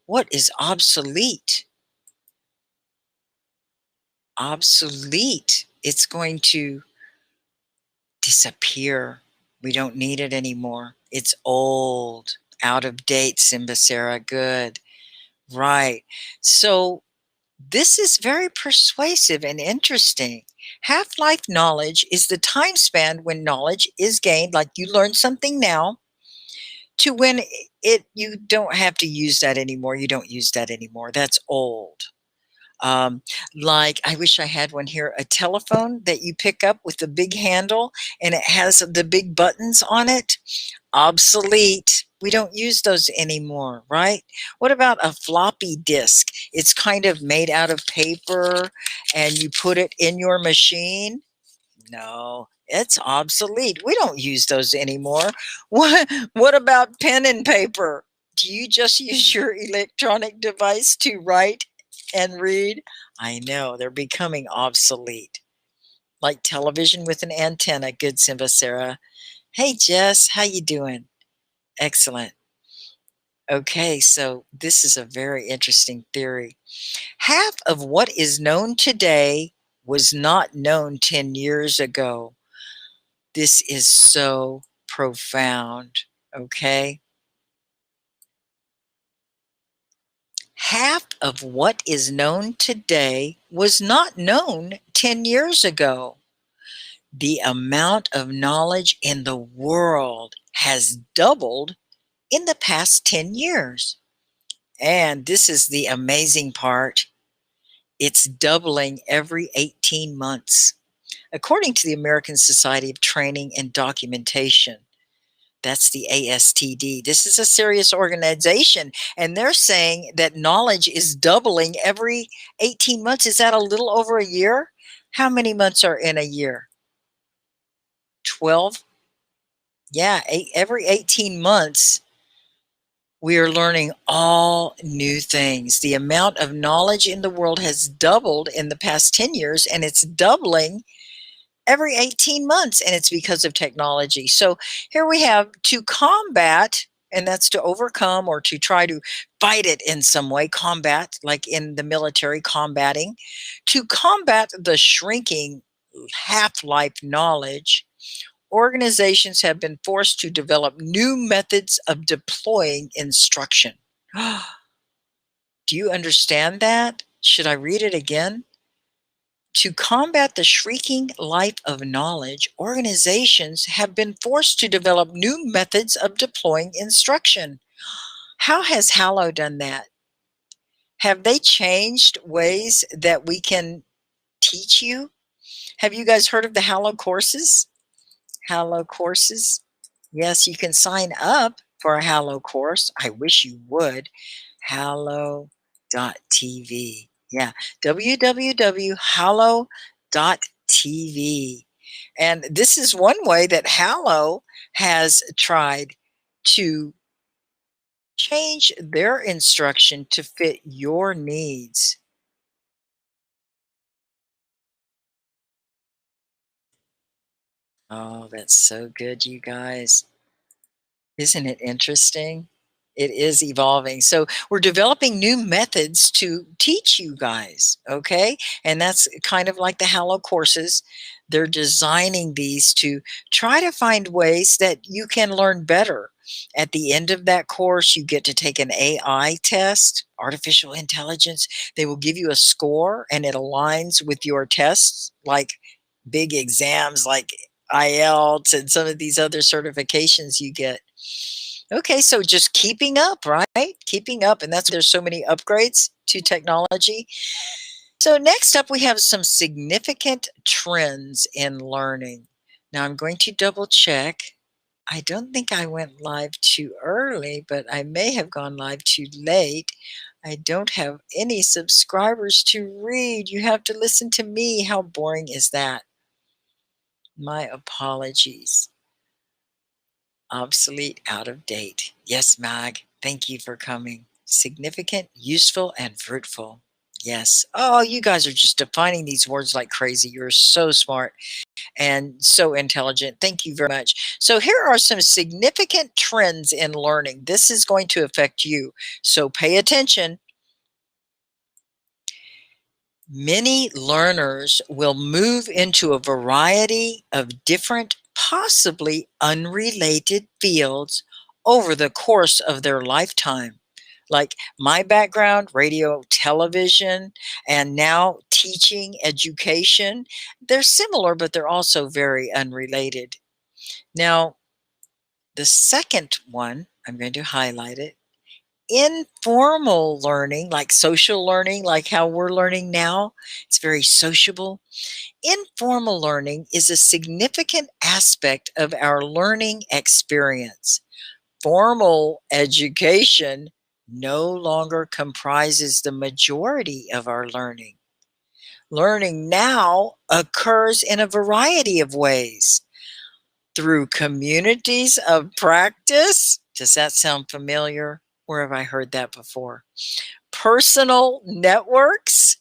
What is obsolete? Obsolete. It's going to disappear. We don't need it anymore. It's old, out of date, Simba Sarah. Good. Right. So this is very persuasive and interesting. Half-life knowledge is the time span when knowledge is gained, like you learn something now, to when it you don't have to use that anymore. You don't use that anymore. That's old. Like I wish I had one here, a telephone that you pick up with the big handle and it has the big buttons on it. Obsolete. We don't use those anymore, right? What about a floppy disk? It's kind of made out of paper and you put it in your machine. No, it's obsolete. We don't use those anymore. What about pen and paper? Do you just use your electronic device to write and read? I know, they're becoming obsolete. Like television with an antenna. Good, Simba Sarah. Hey, Jess, how you doing? Excellent. Okay, so this is a very interesting theory. Half of what is known today was not known 10 years ago. This is so profound, okay? Half of what is known today was not known 10 years ago. The amount of knowledge in the world has doubled in the past 10 years. And this is the amazing part. It's doubling every 18 months. According to the American Society of Training and Documentation, that's the ASTD. This is a serious organization, and they're saying that knowledge is doubling every 18 months. Is that a little over a year? How many months are in a year? 12? Yeah, every 18 months, We are learning all new things. The amount of knowledge in the world has doubled in the past 10 years, and it's doubling every 18 months, and it's because of technology. So here we have to combat, and that's to overcome or to try to fight it in some way, combat, like in the military, combating, to combat the shrinking half-life knowledge. Organizations have been forced to develop new methods of deploying instruction. Do you understand that? Should I read it again? To combat the shrinking life of knowledge, organizations have been forced to develop new methods of deploying instruction. How has Hallow done that? Have they changed ways that we can teach you? Have you guys heard of the Hallow courses? Hallow courses? Yes, you can sign up for a Hallow course. I wish you would. Hallow.tv. Yeah, www.hallow.tv. And this is one way that Hallow has tried to change their instruction to fit your needs. Oh, that's so good, you guys. Isn't it interesting? It is evolving. So we're developing new methods to teach you guys, okay? And that's kind of like the Hallow courses. They're designing these to try to find ways that you can learn better. At the end of that course, you get to take an AI test, artificial intelligence. They will give you a score and it aligns with your tests, like big exams like IELTS and some of these other certifications you get. Okay, so just keeping up, right? Keeping up, and that's why there's so many upgrades to technology. So next up, we have some significant trends in learning. Now I'm going to double check. I don't think I went live too early, but I may have gone live too late. I don't have any subscribers to read. You have to listen to me. How boring is that? My apologies. Obsolete, out of date. Yes, Mag, thank you for coming. Significant, useful, and fruitful. Yes. Oh, you guys are just defining these words like crazy. You're so smart and so intelligent. Thank you very much. So here are some significant trends in learning. This is going to affect you. So pay attention. Many learners will move into a variety of different, possibly unrelated fields over the course of their lifetime. Like my background, radio, television, and now teaching, education, they're similar, but they're also very unrelated. Now, the second one, I'm going to highlight it. Informal learning, like social learning, like how we're learning now, it's very sociable. Informal learning is a significant aspect of our learning experience. Formal education no longer comprises the majority of our learning. Learning now occurs in a variety of ways through communities of practice. Does that sound familiar? Where have I heard that before? Personal networks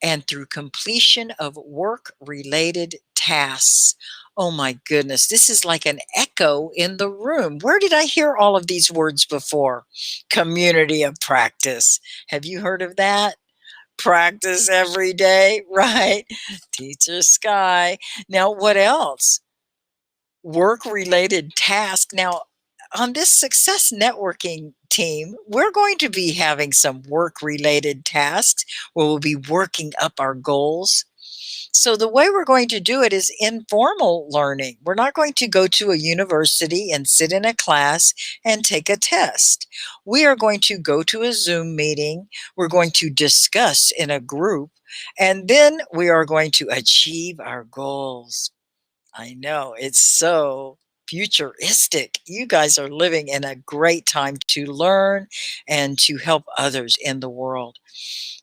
and through completion of work-related tasks. Oh my goodness, this is like an echo in the room. Where did I hear all of these words before? Community of practice. Have you heard of that? Practice every day, right? Teacher Sky. Now, what else? Work-related task. Now, on this success networking team, we're going to be having some work-related tasks where we'll be working up our goals. So the way we're going to do it is informal learning. We're not going to go to a university and sit in a class and take a test. We are going to go to a Zoom meeting. We're going to discuss in a group, and then we are going to achieve our goals. I know, it's so futuristic. You guys are living in a great time to learn and to help others in the world.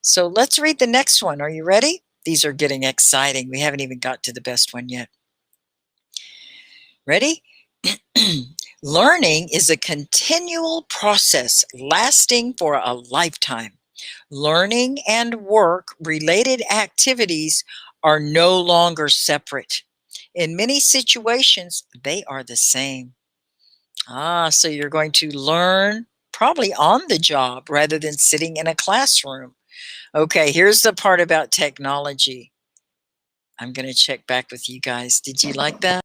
So let's read the next one. Are you ready? These are getting exciting. We haven't even got to the best one yet. Ready? Learning is a continual process lasting for a lifetime. Learning and work-related activities are no longer separate. In many situations, they are the same. So you're going to learn probably on the job rather than sitting in a classroom. Okay, here's the part about technology. I'm going to check back with you guys. Did you like that?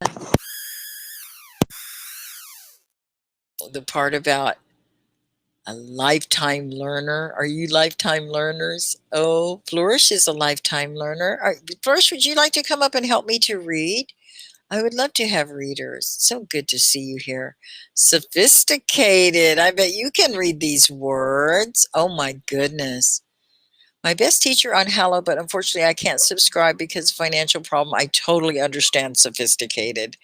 The part about a lifetime learner. Are you lifetime learners? Oh, Flourish is a lifetime learner. Flourish, would you like to come up and help me to read? I would love to have readers. So good to see you here. Sophisticated. I bet you can read these words. Oh my goodness. My best teacher on Hello, but unfortunately I can't subscribe because of financial problem. I totally understand sophisticated.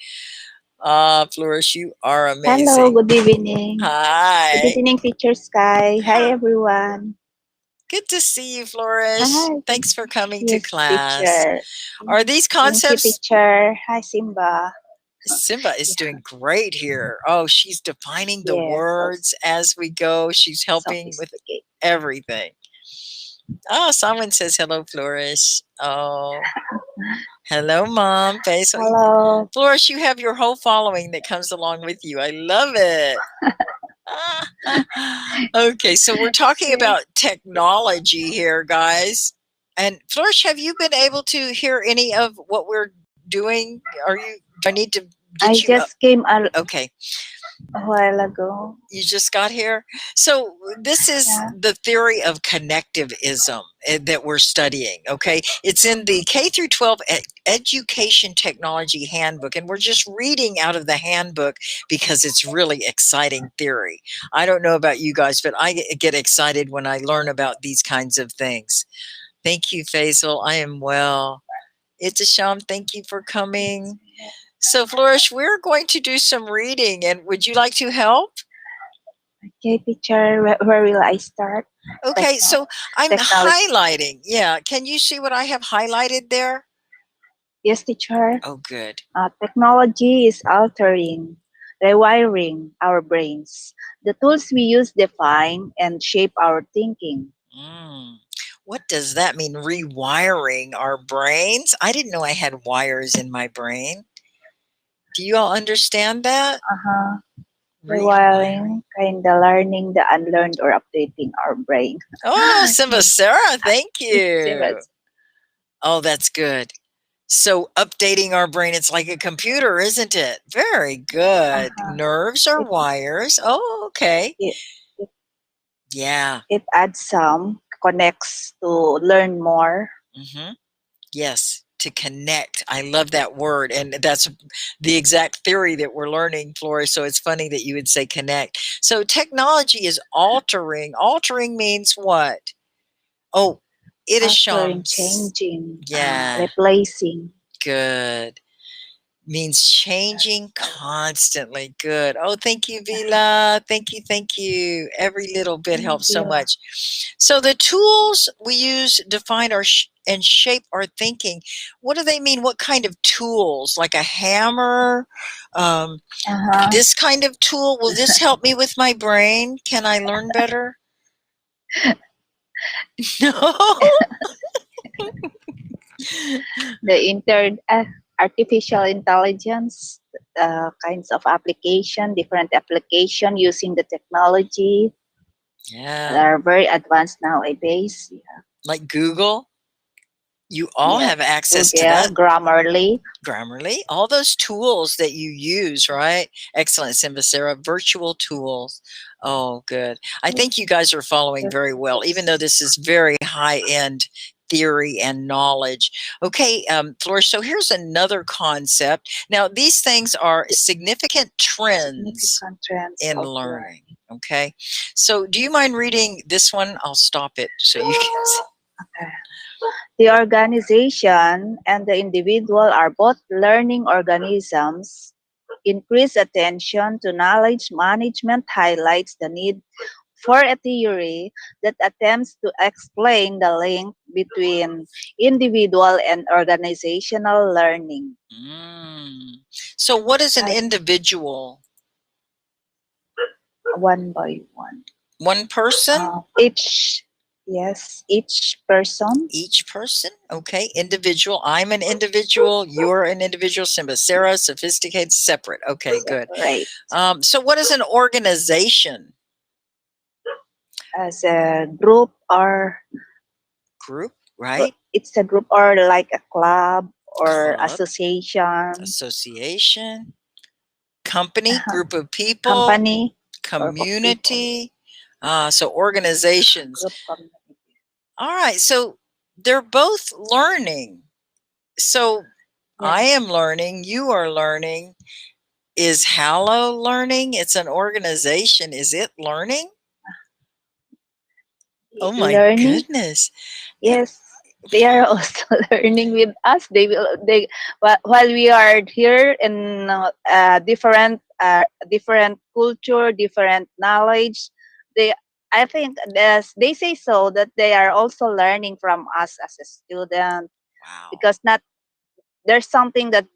Flourish, you are Hello, amazing. good evening. Good Hi. evening, Teacher Sky. Hi, everyone. Good to see you, Flourish. Hi. Thanks for coming to Yes, class. teacher. Are these Thank you, concepts? teacher. Hi, Simba. Simba is Yeah. doing great here. Oh, she's defining the Yes, words as we go. She's helping with sophisticated. everything. Oh, someone says hello, Flourish. Oh, hello, Mom. Hello. Flourish, you have your whole following that comes along with you. I love it. Okay, so we're talking Okay. about technology here, guys. And Flourish, have you been able to hear any of what we're doing? Do I need to I get you up? just came Okay, a while ago. you just got here. So this is Yeah. the theory of connectivism that we're studying. Okay, it's in the K through 12 Education Technology Handbook, and we're just reading out of the handbook because it's really exciting theory. I don't know about you guys, but I get excited when I learn about these kinds of things. Thank you, Faisal. I am well. Itasham, thank you for coming. So, Flourish, we're going to do some reading, and would you like to help? Okay, teacher. Where will I start? Okay, so I'm Technology. highlighting. Yeah, can you see what I have highlighted there? Yes, teacher. Oh, good. Technology is altering, rewiring our brains. The tools we use define and shape our thinking. Mm. What does that mean? Rewiring our brains? I didn't know I had wires in my brain. Do you all understand that? Uh-huh. Rewiring. Rewiring, kind of learning the unlearned or updating our brain. Oh, Simba Sarah, thank Same you. as, Oh, that's good. So updating our brain, it's like a computer, isn't it? Very good. uh-huh. Nerves are it, wires. Oh, okay. it, it, Yeah. it adds some, connects to learn more. Mm-hmm. Yes, to connect. I love that word. And that's the exact theory that we're learning, Flora. So it's funny that you would say connect. So technology is altering. Altering means what? Oh, it is Altering, Shams. changing, Yeah, replacing. good. Means changing constantly. Good. Oh, thank you, Vila. Thank you. Thank you. Every little bit Thank helps so you. much. So the tools we use define our and shape our thinking. What do they mean? What kind of tools? Like a hammer? Um, Uh-huh. this kind of tool? Will this help me with my brain? Can I learn better? No. The artificial intelligence, kinds of application, different application using the technology that Yeah. are very advanced nowadays. Like Google? You all Yes, have access to Google, that. Grammarly. Grammarly, all those tools that you use, right? Excellent, Simba Sarah. Virtual tools. Oh, good. I think you guys are following very well, even though this is very high end theory and knowledge. Okay, Flora, so here's another concept. Now, these things are significant trends Significant trends in of learning. learning. Okay, so do you mind reading this one? I'll stop it so you can see. Okay. The organization and the individual are both learning organisms. Increased attention to knowledge management highlights the need for a theory that attempts to explain the link between individual and organizational learning. Mm. So, what is an individual? one by one. One person? Each, yes, each person. Each person? Okay. Individual. I'm an individual. You're an individual. Simba, Sarah, sophisticated, separate. Okay, good. Separate. So what is an organization? As a group or Group, right? it's a group or like a club or Club, association, association, company, group of people, company, group of people, community. So organizations. group community. All right. So they're both learning. So I Yes. am learning. You are learning. Is Hallow learning? It's an organization. Is it learning? Oh my Learning. goodness. Yes, they are also learning with us. While we are here in different culture, different knowledge. They I think they say so that they are also learning from us as a student, Wow. because not there's something that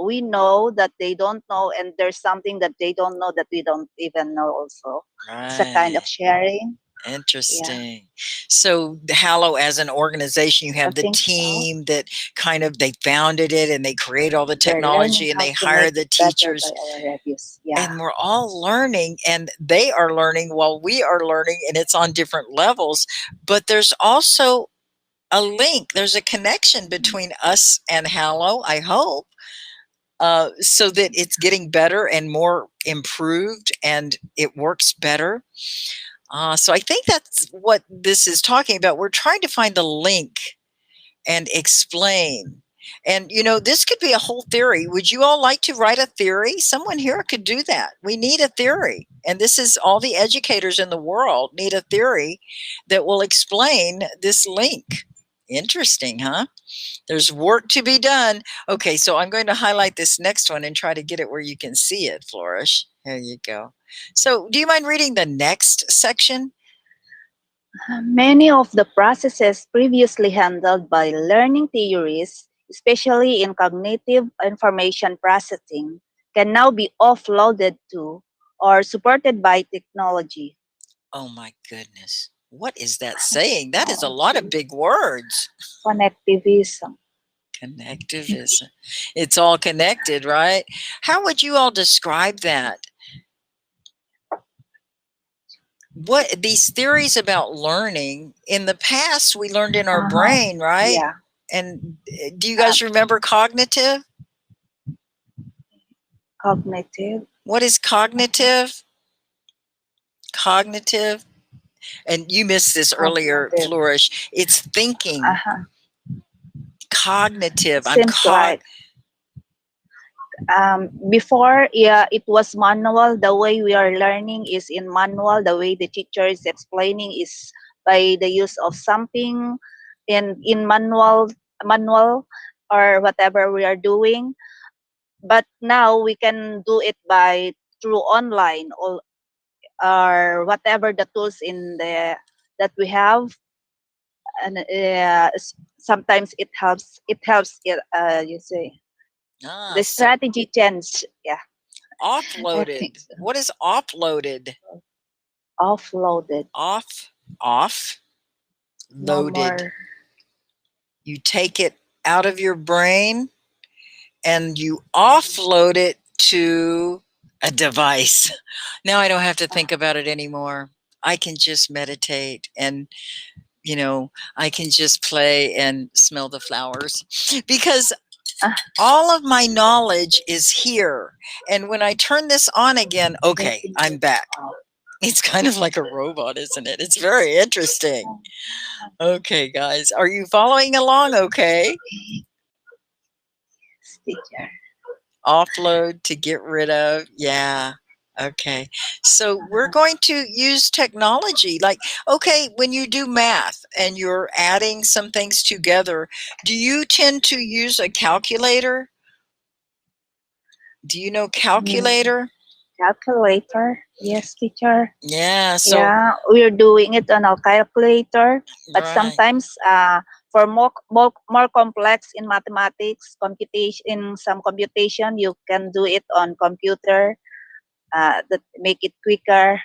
we know that they don't know, and there's something that they don't know that we don't even know also. It's a kind of Right. sharing. Yeah, Interesting. So the Hallow as an organization, you I have the think so. team that kind of they founded it and they create all the They're learning technology and how they to hire make the it better by teachers our reviews. Yeah. and we're all learning and they are learning while we are learning and it's on different levels. But there's also a link, there's a connection between us and Hallow, I hope, so that it's getting better and more improved and it works better. So I think that's what this is talking about. We're trying to find the link and explain. And, you know, this could be a whole theory. Would you all like to write a theory? Someone here could do that. We need a theory. And this is all the educators in the world need a theory that will explain this link. Interesting, huh? There's work to be done. Okay, so I'm going to highlight this next one and try to get it where you can see it, Flourish. There you go. So do you mind reading the next section? Many of the processes previously handled by learning theories, especially in cognitive information processing, can now be offloaded to or supported by technology. Oh my goodness. What is that saying? That is a lot of big words. Connectivism. Connectivism. It's all connected, right? How would you all describe that? What these theories about learning in the past we learned in our brain, right? Yeah. And do you Uh, guys remember cognitive? Cognitive. What is cognitive? Cognitive. And you missed this earlier, Cognitive. Flourish. It's thinking. Uh-huh. Cognitive. Seems like before, yeah, it was manual. The way we are learning is in manual. The way the teacher is explaining is by the use of something in manual or whatever we are doing. But now we can do it by through online or whatever the tools in the that we have. And sometimes you say the So strategy change. Yeah, I think offloaded. so. What is offloaded? Offloaded. Off, No loaded. more. You take it out of your brain and you offload it to a device. Now I don't have to think about it anymore. I can just meditate and, you know, I can just play and smell the flowers because Ah, all of my knowledge is here. And when I turn this on again, okay, getting I'm it back. off. It's kind of like a robot, isn't it? It's very interesting. Okay, guys, are you following along okay? Teacher. Offload to get rid of. Yeah. Okay. So we're going to use technology. Like, okay, when you do math and you're adding some things together, do you tend to use a calculator? Do you know Mm, calculator? calculator. Yes, teacher. Yeah. So, Yeah, we're doing it on our calculator, but right. sometimes for more complex in mathematics, computation in some computation, you can do it on computer. that make it quicker,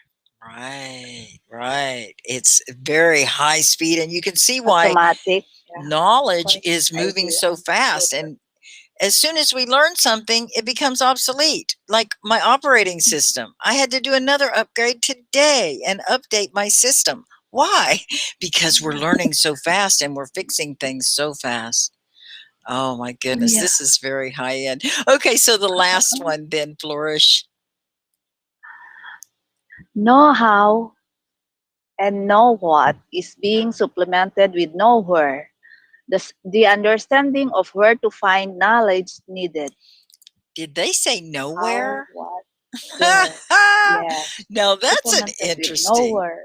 Right, right. It's very high speed, and you can see why automatic. Yeah, of knowledge course, is I moving do so understood. fast. And as soon as we learn something, it becomes obsolete. Like my operating system, I had to do another upgrade today and update my system. Why? Because we're learning so fast and we're fixing things so fast. Oh my goodness, Yeah. this is very high end. Okay, so the last one then, Flourish. Know how and know what is being supplemented with know where. The understanding of where to find knowledge needed. Did they say How, nowhere? what, where. Yes. Now that's an Supplemented with know interesting where.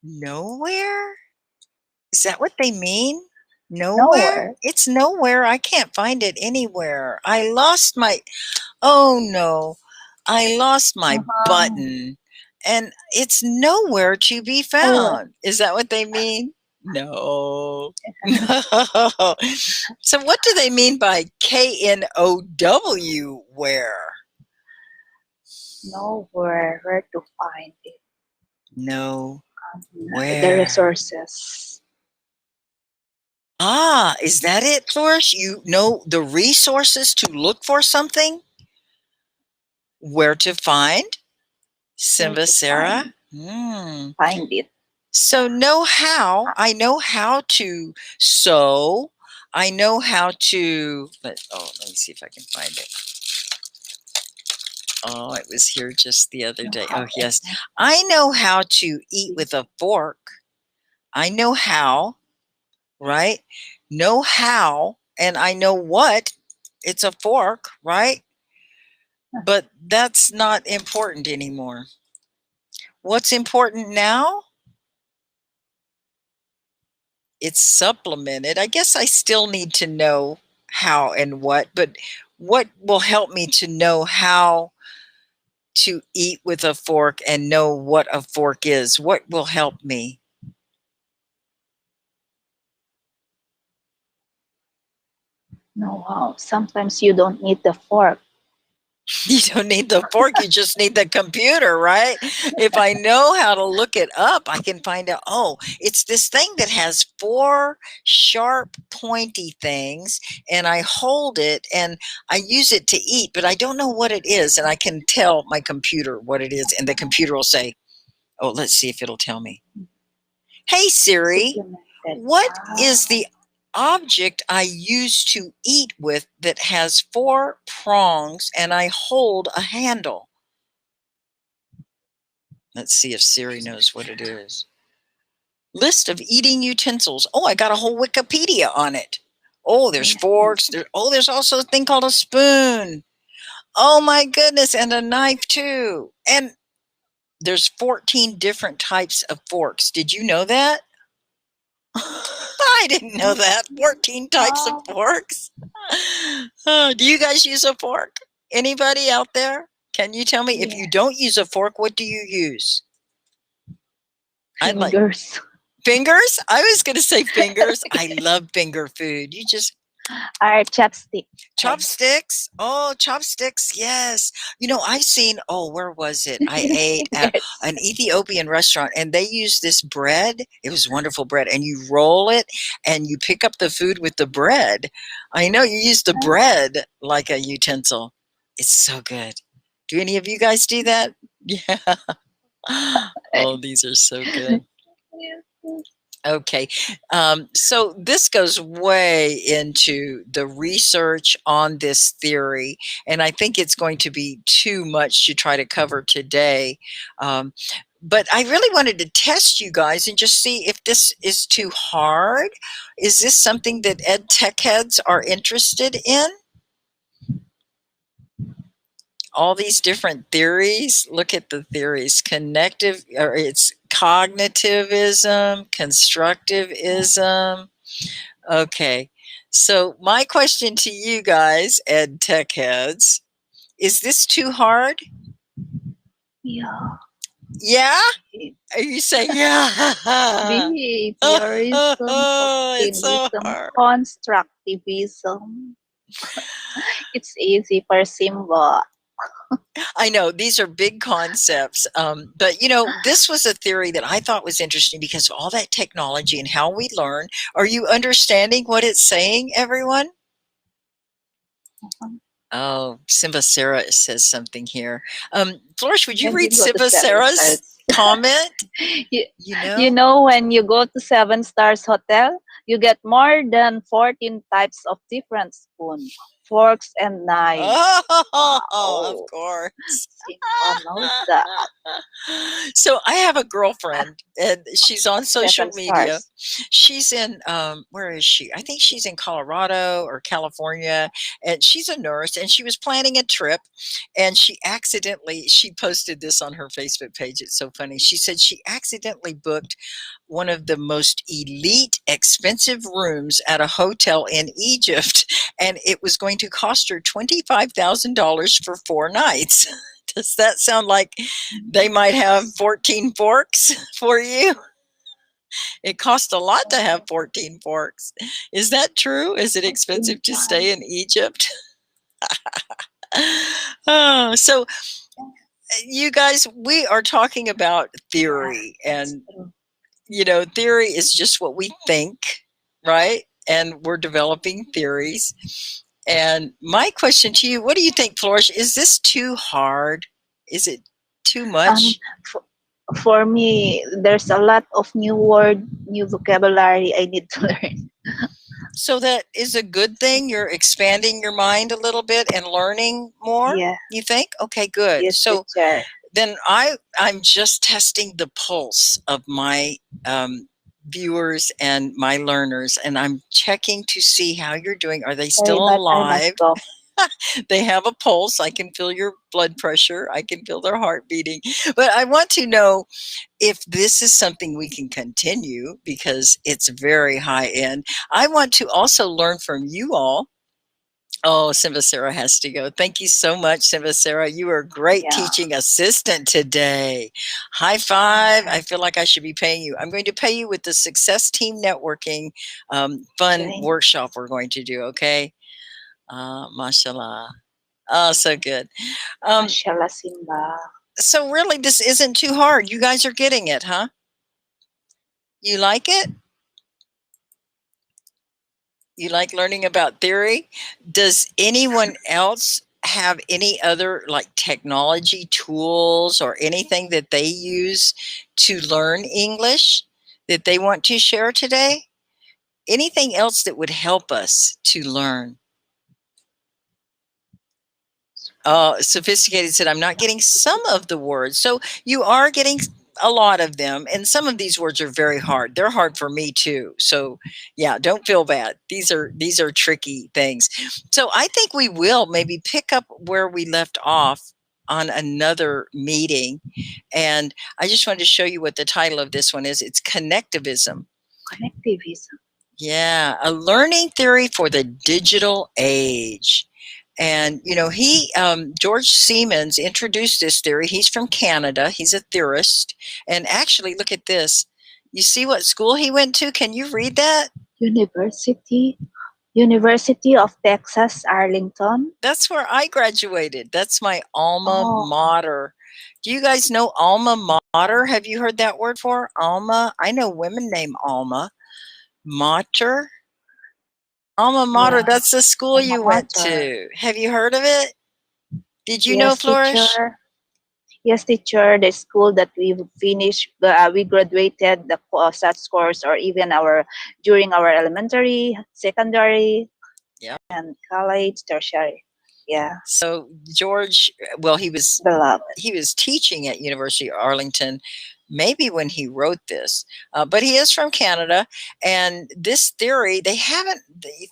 nowhere. Is that what they mean? Know Nowhere? where. It's nowhere. I can't find it anywhere. I lost my, oh no, I lost my Uh-huh. button and it's nowhere to be Oh, found. Is that what they mean? No. No. So what do they mean by KNOW where? know where to find it. No. The Where? resources. Ah, is that it, Flourish? You know the resources to look for something? Where to find? Where Simba to Sarah? Hmm. find it. So know how. I know how to sew. I know how to let me see if I can find it. Oh, it was here just the other Know day. how Oh, and yes. I know how to eat see. with a fork. I know how, right? Know how, and I know what. It's a fork, right? But that's not important anymore. What's important now? It's supplemented. I guess I still need to know how and what, but what will help me to know how to eat with a fork and know what a fork is? What will help me? Know how. Sometimes you don't need the fork. You don't need the fork, you just need the computer, right? If I know how to look it up, I can find out, oh, it's this thing that has four sharp, pointy things, and I hold it and I use it to eat, but I don't know what it is. And I can tell my computer what it is, and the computer will say, oh, let's see if it'll tell me. Hey, Siri, Supplemented. what Ah, is the object I use to eat with that has four prongs and I hold a handle? Let's see if Siri knows what it is. List of eating utensils. Oh, I got a whole Wikipedia on it. Oh, there's yes. forks. There's also a thing called a spoon. Oh my goodness, and a knife too. And there's 14 different types of forks. Did you know that? I didn't know that. 14 types of Ah, forks. Oh, do you guys use a fork? Anybody out there? Can you tell me if you yes. don't use a fork, what do you use? I'd like Fingers. fingers. I was going to say fingers. I love finger food. You just Our chopstick. I, chopsticks. Oh, chopsticks. Yes. You know, I've seen, oh, where was it? I ate at yes. an Ethiopian restaurant and they use this bread. It was wonderful bread. And you roll it and you pick up the food with the bread. I know you use the bread like a utensil. It's so good. Do any of you guys do that? Yeah. Oh, these are so good. Okay. So this goes way into the research on this theory, and I think it's going to be too much to try to cover today. Um, but I really wanted to test you guys and just see if this is too hard. Is this something that ed tech heads are interested in? All these different theories. Look at the theories. Connective, or it's cognitivism, constructivism. Okay. So my question to you guys, ed tech heads, is this too hard? Yeah. Yeah? Are you saying yeah? Behaviorism, It's so optimism, hard. constructivism. It's easy for Simba. I know these are big concepts, but this was a theory that I thought was interesting because of all that technology and how we learn. Are you understanding what it's saying, everyone? Mhm. Oh, Simba Sarah says something here. Flourish, would you When you read go to Simba seven Sarah's stars, comment? you, You you know? know, when you go to seven stars hotel, you get more than 14 types of different spoon, forks, and knives. Oh, of Wow, course. Simba knows that. So I have a girlfriend and she's on social Seven media. stars. She's in where is she? I think she's in Colorado or California, and she's a nurse and she was planning a trip, and she posted this on her Facebook page. It's so funny. She said she accidentally booked one of the most elite expensive rooms at a hotel in Egypt, and it was going to cost her $25,000 for 4 nights. Does that sound like they might have 14 forks for you? It costs a lot to have 14 forks. Is that true? Is it 14 expensive to stay in times. Egypt? So, you guys, we are talking about Yeah, theory, that's and true. theory is just what we think, right? And we're developing theories. And my question to you, what do you think, Flourish? Is this too hard? Is it too Um, much? for, for me, there's a lot of new word, new vocabulary I need to learn. So that is a good thing. You're expanding your mind a little bit and learning more, Yeah, you think? Okay, good. yes, So teacher. then I'm just testing the pulse of my viewers and my learners, and I'm checking to see how you're doing. Are they Sorry, still but I alive? must go. They have a pulse. I can feel your blood pressure. I can feel their heart beating. But I want to know if this is something we can continue because it's very high end. I want to also learn from you all. Oh, Simba Sarah has to go. Thank you so much, Simba Sarah. You are a great Yeah, teaching assistant today. High five. I feel like I should be paying you. I'm going to pay you with the Success Team Networking fun join. workshop we're going to do, okay? Mashallah. Oh, so good. Um, Mashallah, Simba. so really, this isn't too hard. You guys are getting it, huh? You like it? You like learning about theory? Does anyone else have any other like technology tools or anything that they use to learn English that they want to share today? Anything else that would help us to learn? Sophisticated said, I'm not getting some of the words. So you are getting a lot of them. And some of these words are very hard. They're hard for me too. So yeah, don't feel bad. These are tricky things. So I think we will maybe pick up where we left off on another meeting. And I just wanted to show you what the title of this one is. It's Connectivism. Connectivism. Yeah, a learning theory for the digital age. And George Siemens introduced this theory. He's from Canada. He's a theorist. And actually, look at this. You see what school he went to? Can you read that? University. University of Texas, Arlington. That's where I graduated. That's my alma Oh, mater. Do you guys know alma mater? Have you heard that word for alma? I know women named Alma. Mater? Alma mater, yeah. that's the school Alma you went mater. to. Have you heard of it? Did you know, Yes, Flourish? teacher. Yes, teacher. The school that we finished, we graduated the such course, or even our during our elementary, secondary, Yeah. and college, tertiary. Yeah, So George, well, beloved. he was teaching at University of Arlington, maybe when he wrote this, but he is from Canada. And this theory, the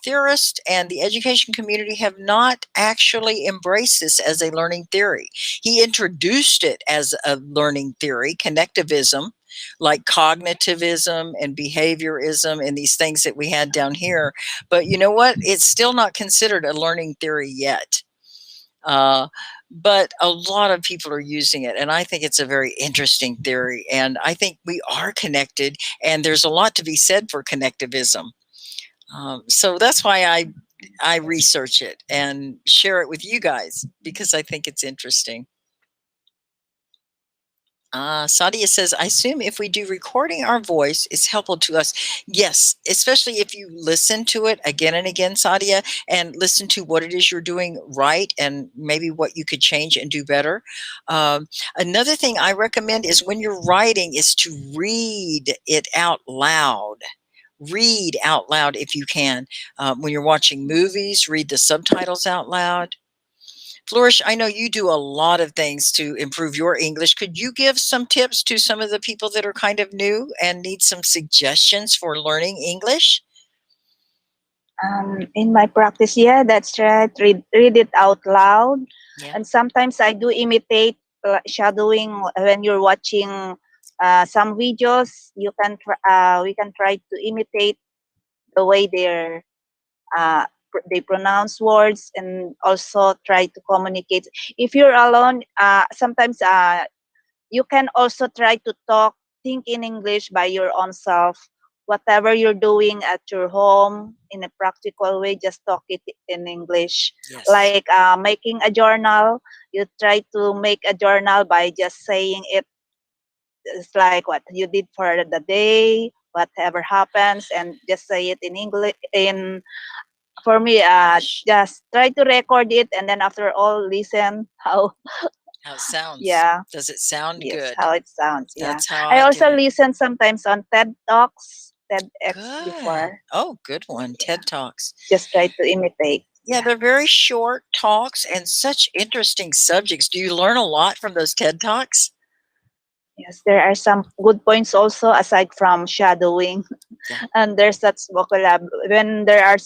theorists and the education community have not actually embraced this as a learning theory. He introduced it as a learning theory, connectivism, like cognitivism and behaviorism and these things that we had down here. But you know what? It's still not considered a learning theory yet. Uh, but a lot of people are using it, and I think it's a very interesting theory. And I think we are connected, and there's a lot to be said for connectivism. So that's why I I research it and share it with you guys because I think it's interesting. Sadia says, I assume if we do recording our voice, it's helpful to us. Yes, especially if you listen to it again and again, Sadia, and listen to what it is you're doing right and maybe what you could change and do better. Another thing I recommend is when you're writing is to read it out loud. Read out loud if you can. When you're watching movies, read the subtitles out loud. Flourish, I know you do a lot of things to improve your English. Could you give some tips to some of the people that are kind of new and need some suggestions for learning English? In my practice, yeah, that's right. Read it out loud. Yeah. And sometimes I do imitate shadowing when you're watching some videos. We can try to imitate the way they pronounce words and also try to communicate. If you're alone, sometimes you can also try to think in English by your own self. Whatever you're doing at your home in a practical way, just talk it in English. Yes. Like making a journal, you try to make a journal by just saying it. It's like what you did for the day, whatever happens, and just say it in English. For me, Gosh, just try to record it, and then after all, listen how how it sounds. yeah. Does it sound Yes, good? how it sounds. Yeah. That's how I I also do it. listen sometimes on TED Talks, TEDx Good. before. Oh, good one. Yeah. TED Talks. Just try to imitate. Yeah, they're very short talks and such interesting subjects. Do you learn a lot from those TED Talks? Yes, there are some good points also aside from shadowing. Yeah. And there's such vocabulary. When there are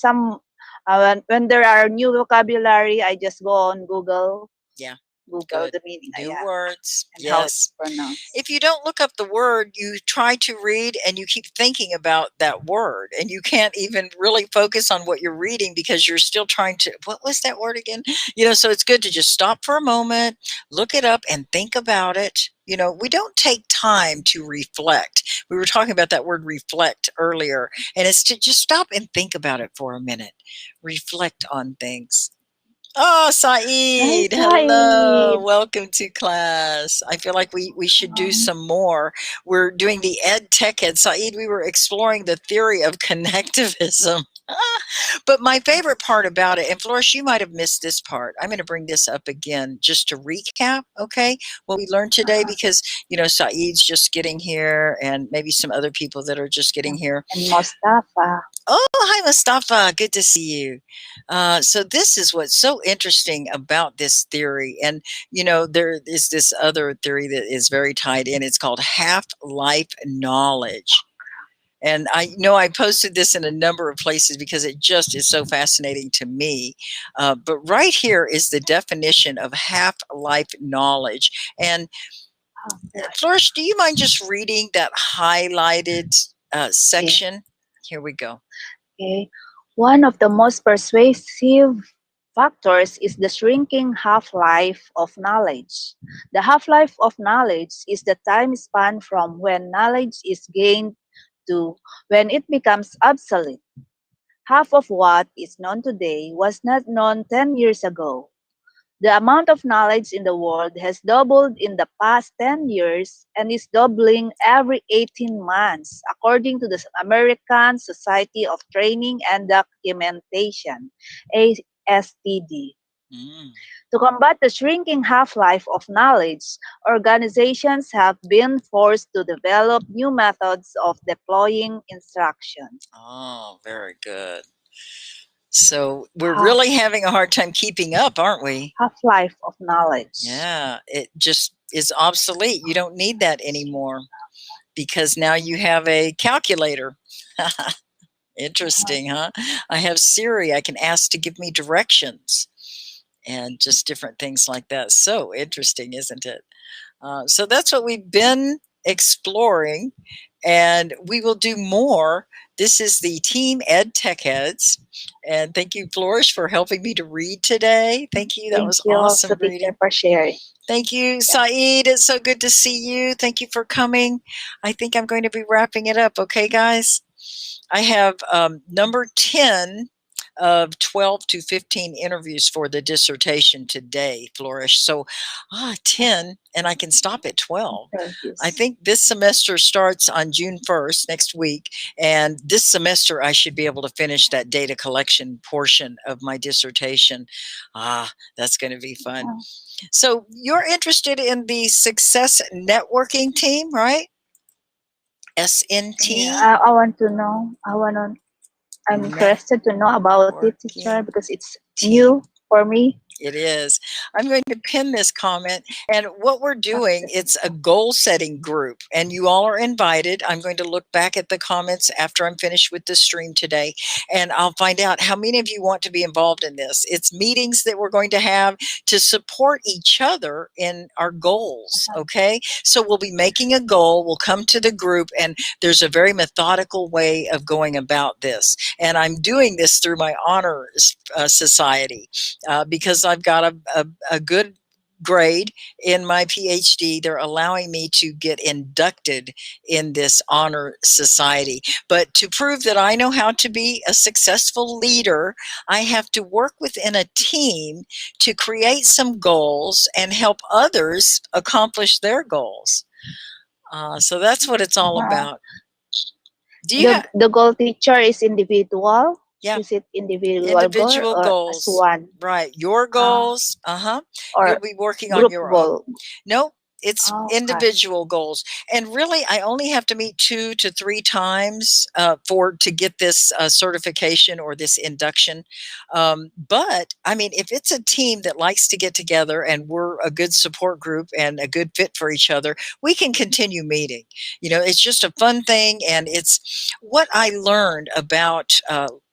when there are new vocabulary, I just go on Google. Yeah. Google Good. the meaning. New Yeah, words. and how it's Yes. pronounced. If you don't look up the word, you try to read and you keep thinking about that word and you can't even really focus on what you're reading because you're still trying to, what was that word again? So it's good to just stop for a moment, look it up and think about it. We don't take time to reflect. We were talking about that word reflect earlier, and it's to just stop and think about it for a minute. Reflect on things. Oh, Hi, Saeed, hello. Saeed. Welcome to class. I feel like we should do some more. We're doing the Ed Tech Ed. Saeed, we were exploring the theory of connectivism. But my favorite part about it, and Flourish, you might have missed this part. I'm going to bring this up again just to recap, okay, what we learned today because, Saeed's just getting here and maybe some other people that are just getting here. And Mustafa. Oh, hi, Mustafa. Good to see you. So this is what's so interesting about this theory. And, there is this other theory that is very tied in. It's called half-life knowledge. And I know I posted this in a number of places because it just is so fascinating to me. But right here is the definition of half-life knowledge. And Flourish, do you mind just reading that highlighted section? Here we go. Okay. One of the most persuasive factors is the shrinking half-life of knowledge. The half-life of knowledge is the time span from when knowledge is gained to when it becomes obsolete. Half of what is known today was not known 10 years ago. The amount of knowledge in the world has doubled in the past 10 years and is doubling every 18 months, according to the American Society of Training and Documentation, ASTD. To combat the shrinking half-life of knowledge, organizations have been forced to develop new methods of deploying instructions. Oh, very good. So we're really having a hard time keeping up, aren't we? Half-life of knowledge. Yeah, it just is obsolete. You don't need that anymore because now you have a calculator. Interesting, huh? I have Siri. I can ask to give me directions and just different things like that. So interesting, isn't it? So that's what we've been exploring, and we will do more. This is the Team Ed Tech Heads, and thank you, Flourish, for helping me to read today. Thank you. That was awesome reading. For sharing. Thank you, Saeed. It's so good to see you. Thank you for coming. I think I'm going to be wrapping it up. Okay, guys? I have number 10 of 12 to 15 interviews for the dissertation today, Flourish. So 10, and I can stop at 12. I think this semester starts on June 1st, next week, and this semester I should be able to finish that data collection portion of my dissertation. That's going to be fun. So you're interested in the Success Networking team, right? SNT? Yeah, I want to know. I'm interested to know about it, teacher, because it's new for me. It is. I'm going to pin this comment. And what we're doing, it's a goal setting group, and you all are invited. I'm going to look back at the comments after I'm finished with the stream today, and I'll find out how many of you want to be involved in this. It's meetings that we're going to have to support each other in our goals. Okay. So we'll be making a goal. We'll come to the group, and there's a very methodical way of going about this. And I'm doing this through my honor society because I've got a good grade in my PhD. They're allowing me to get inducted in this honor society. But to prove that I know how to be a successful leader, I have to work within a team to create some goals and help others accomplish their goals. So that's what it's all about. The goal, teacher, is individual? Yeah. Is it individual goal or as one? Right. Your goals. Or you'll be working on your goal. own. No, it's individual goals. And really, I only have to meet 2 to 3 times to get this certification or this induction. But I mean, if it's a team that likes to get together and we're a good support group and a good fit for each other, we can continue meeting. You know, it's just a fun thing. And it's what I learned about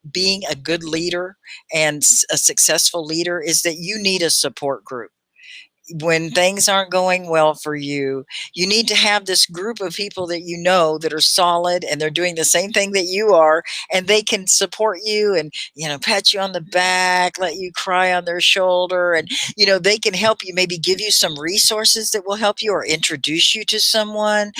being a good leader and a successful leader is that you need a support group. When things aren't going well for you, you need to have this group of people that you know that are solid and they're doing the same thing that you are, and they can support you and, you know, pat you on the back, let you cry on their shoulder, and, you know, they can help you, maybe give you some resources that will help you or introduce you to someone.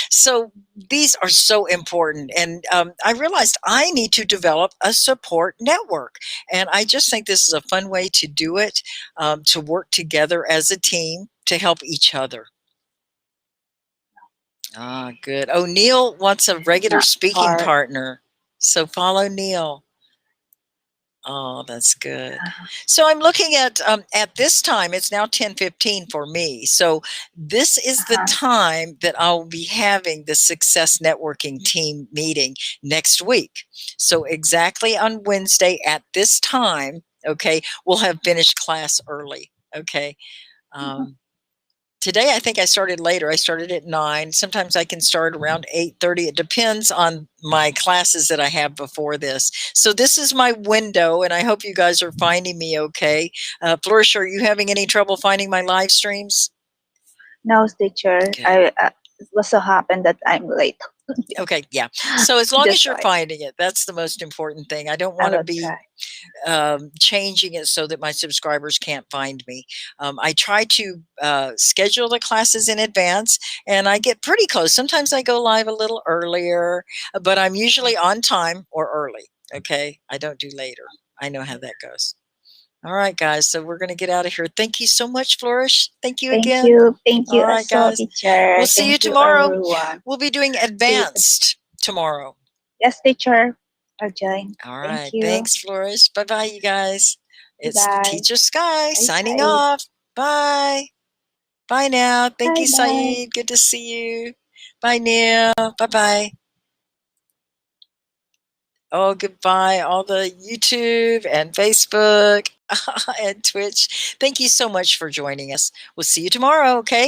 So these are so important. And I realized I need to develop a support network. And I just think this is a fun way to do it, to work together as a team to help each other. Good. Oh, Neil wants a regular speaking partner. So follow Neil. Oh, that's good. So I'm looking at this time, it's now 10:15 for me. So this is the time that I'll be having the Success Networking team meeting next week. So exactly on Wednesday at this time, okay, we'll have finished class early. Okay. Today, I think I started later. I started at 9. Sometimes I can start around 8:30. It depends on my classes that I have before this. So this is my window, and I hope you guys are finding me okay. Flourish, are you having any trouble finding my live streams? No, teacher. Okay. It was so happened that I'm late. Okay, yeah. So as long as you're finding it, that's the most important thing. I don't want to be changing it so that my subscribers can't find me. I try to schedule the classes in advance, and I get pretty close. Sometimes I go live a little earlier, but I'm usually on time or early. Okay, I don't do later. I know how that goes. All right, guys. So we're going to get out of here. Thank you so much, Flourish. Thank you again. Thank you. All right, guys. Teacher. We'll see you tomorrow. We'll be doing advanced tomorrow. Yes, teacher. I'll join. All right. Thanks, Flourish. Bye-bye, you guys. It's Teacher Sky signing Saeed. off. Bye. Bye now. Thank you, Saeed. Good to see you. Bye, Neil. Bye-bye. Oh, goodbye, all the YouTube and Facebook and Twitch. Thank you so much for joining us. We'll see you tomorrow, okay?